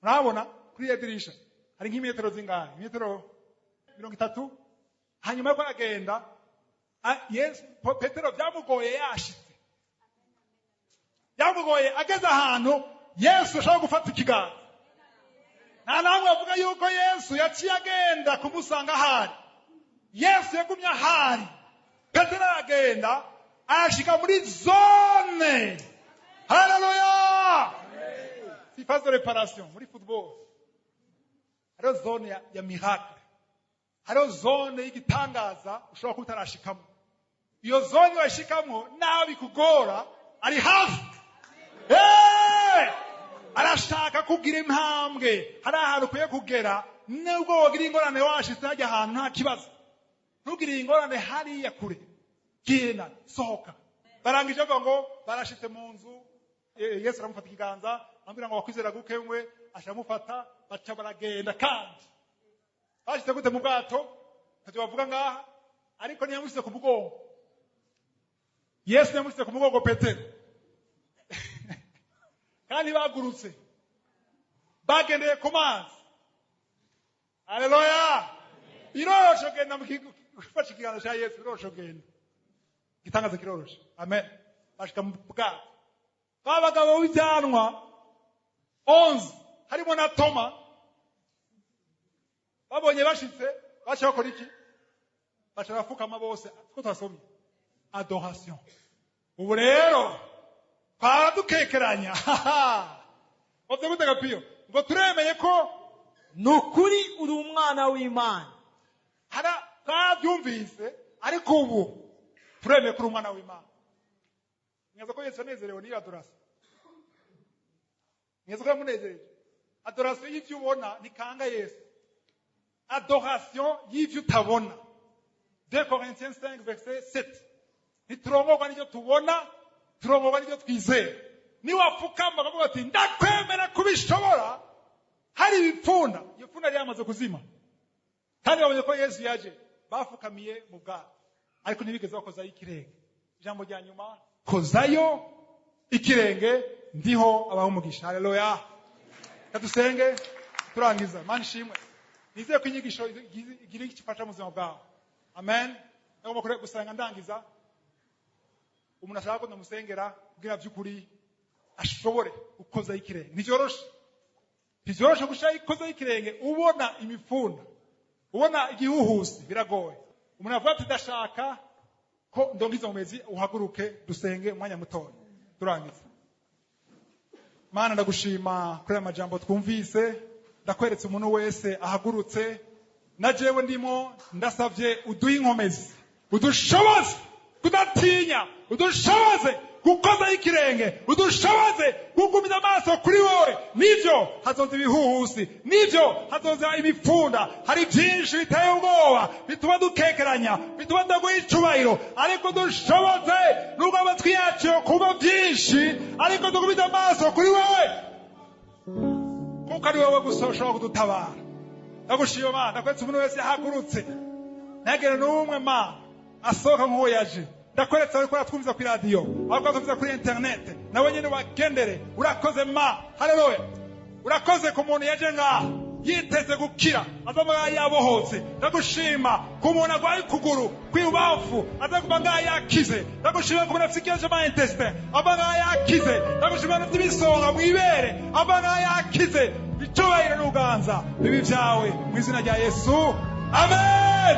Murabona kuri ya dirisha hari nk'imetero zingahe? Metero 30. Hanyuma yuko aragenda Yesu Petero byamugoye yashitse. Byamugoye ageze ahantu Yesu ashaka gufata ikiganza. Nta namwe avuga yuko Yesu yaciye agenda kumusanga ahari. Yesu yagumye ahari. Petero aragenda ashika muri zone. Haleluya. Si phase de réparation muri football. Hariho zone ya miracle. Hariho zone y'igitangaza ushobora kutarashikamo. Iyo zone washikamo nawe bikugora ari hafi. Arashaka kugira intambwe. Hari ahantu ukwiye kugera nubwo wogira ingorane washitse hajya ahantu nta kibazo. Ntugire ingorane hariya kure. Genda sohoka. Barangije ngo barashitse mu nzu. Yesu aramufata ikiganza ambwira ngo wakwizera gukemwe ashamufata baca baragenda kandi bashitse gute mu bwato ntacyo bavuga ngaha ariko niyamushyize ku mugongo. Yesu yamushyize ku mugongo Petero kandi bagurutse bagendeye ku mazi. Haleluya. Biroroshe genda mufashe ikiganza cya Yesu. Biroroshe genda gitangaza kiroroshe. Amen. Bashika mu bwato babagabo b'ibyanwa 11 harimo na Toma babonye bashitse bacha bakora iki? Bacha bafukama bose ko twasomye adoration. Ubu rero paradukekeranya ote gutega piyo ngo turemeye ko nukuri uri umwana w'Imana. Hara twabyumvise ariko ubu turemeye ko uri umwana w'Imana. Nyaza ko Yesu anezerewe ni adoration. Nyaza ko yamunezereje. Adoration y'ivyo ubona ni kanga Yesu. Adoration y'ivyo utabona. 2 Corinthiens 5 verset 7. Niturongorwa n'ivyo tubona, turongorwa n'ivyo twizera. Ni wapfukamba akavuga ati ndakwemera kubishobora. Hari ibipfunda, iyo pfunda ryamaze kuzima. Kandi babonye ko Yesu yaje, bafukamiye mu bwato. Ariko ntibigeze bakozayo ikirenge. Ijambo rya nyuma, kozayo ikirenge ndiho abaho umugisha. Haleluya. Kadusenge turangiza. Mana shimwe. Nizeye ko inyigisho igira ikifasha mu buzima bwawe. Amen. Nagomba kure gusanga ndangiza. Umuntu ashaka ko ndamusengera kugira by'ukuri ashobore gukoza ikirenge. Nivyoroshe. Nivyoroshe gushaka ikoza ikirenge ubona imifunda. Ubona igihuhusi biragoye. Umuntu avuga ati ndashaka ko ndongiza umezi uhaguruke dusenge umwanya mutoya. Turangiza. Mana ndagushima kuri amajambo twumvise. Ndakweretse umuntu wese ahagurutse. Na jewe ndimo ndasavye uduhe inkomezi. Udushoboze kudatinya. Udushoboze gukoza ikirenge. Udushoboze kugumiza amaso kuri wowe. Nivyo hazoza ibihuhusi. Nivyo hazoza imipfunda. Hari byinshi biteye ubwoba. Bituma dukekeranya. Bituma ndaguha icubahiro. Ariko dushoboze nubwo amatwi yacu kuba byinshi. Ariko dugumiza amaso kuri wowe. Kuko ari wowe gusa ushobora kudutabara. Ndagushima Mana. Ndakweretse umuntu wese yahagurutse. Ntagire n'umwe Mana asohoka nk'uwo yaje. Ndakweretse ariko twumviza kuri radio, ariko twumviza kuri internet. Nawe nyine wagendere. Urakoze Ma. Haleluya. Urakoze ku muntu yaje ngaha yiteze gukira azamara yabohotse. Ndagushima ku muntu agwaye kuguru kwibafu azakuba ngaha yakize. Ndagushima ku muntu afite ikibazo ma intestin abanga yakize. Ndagushima no by'ibisonga mwibere abanga yakize. Icubahiro n'uganza bibi byawe mu izina rya Yesu. Amen.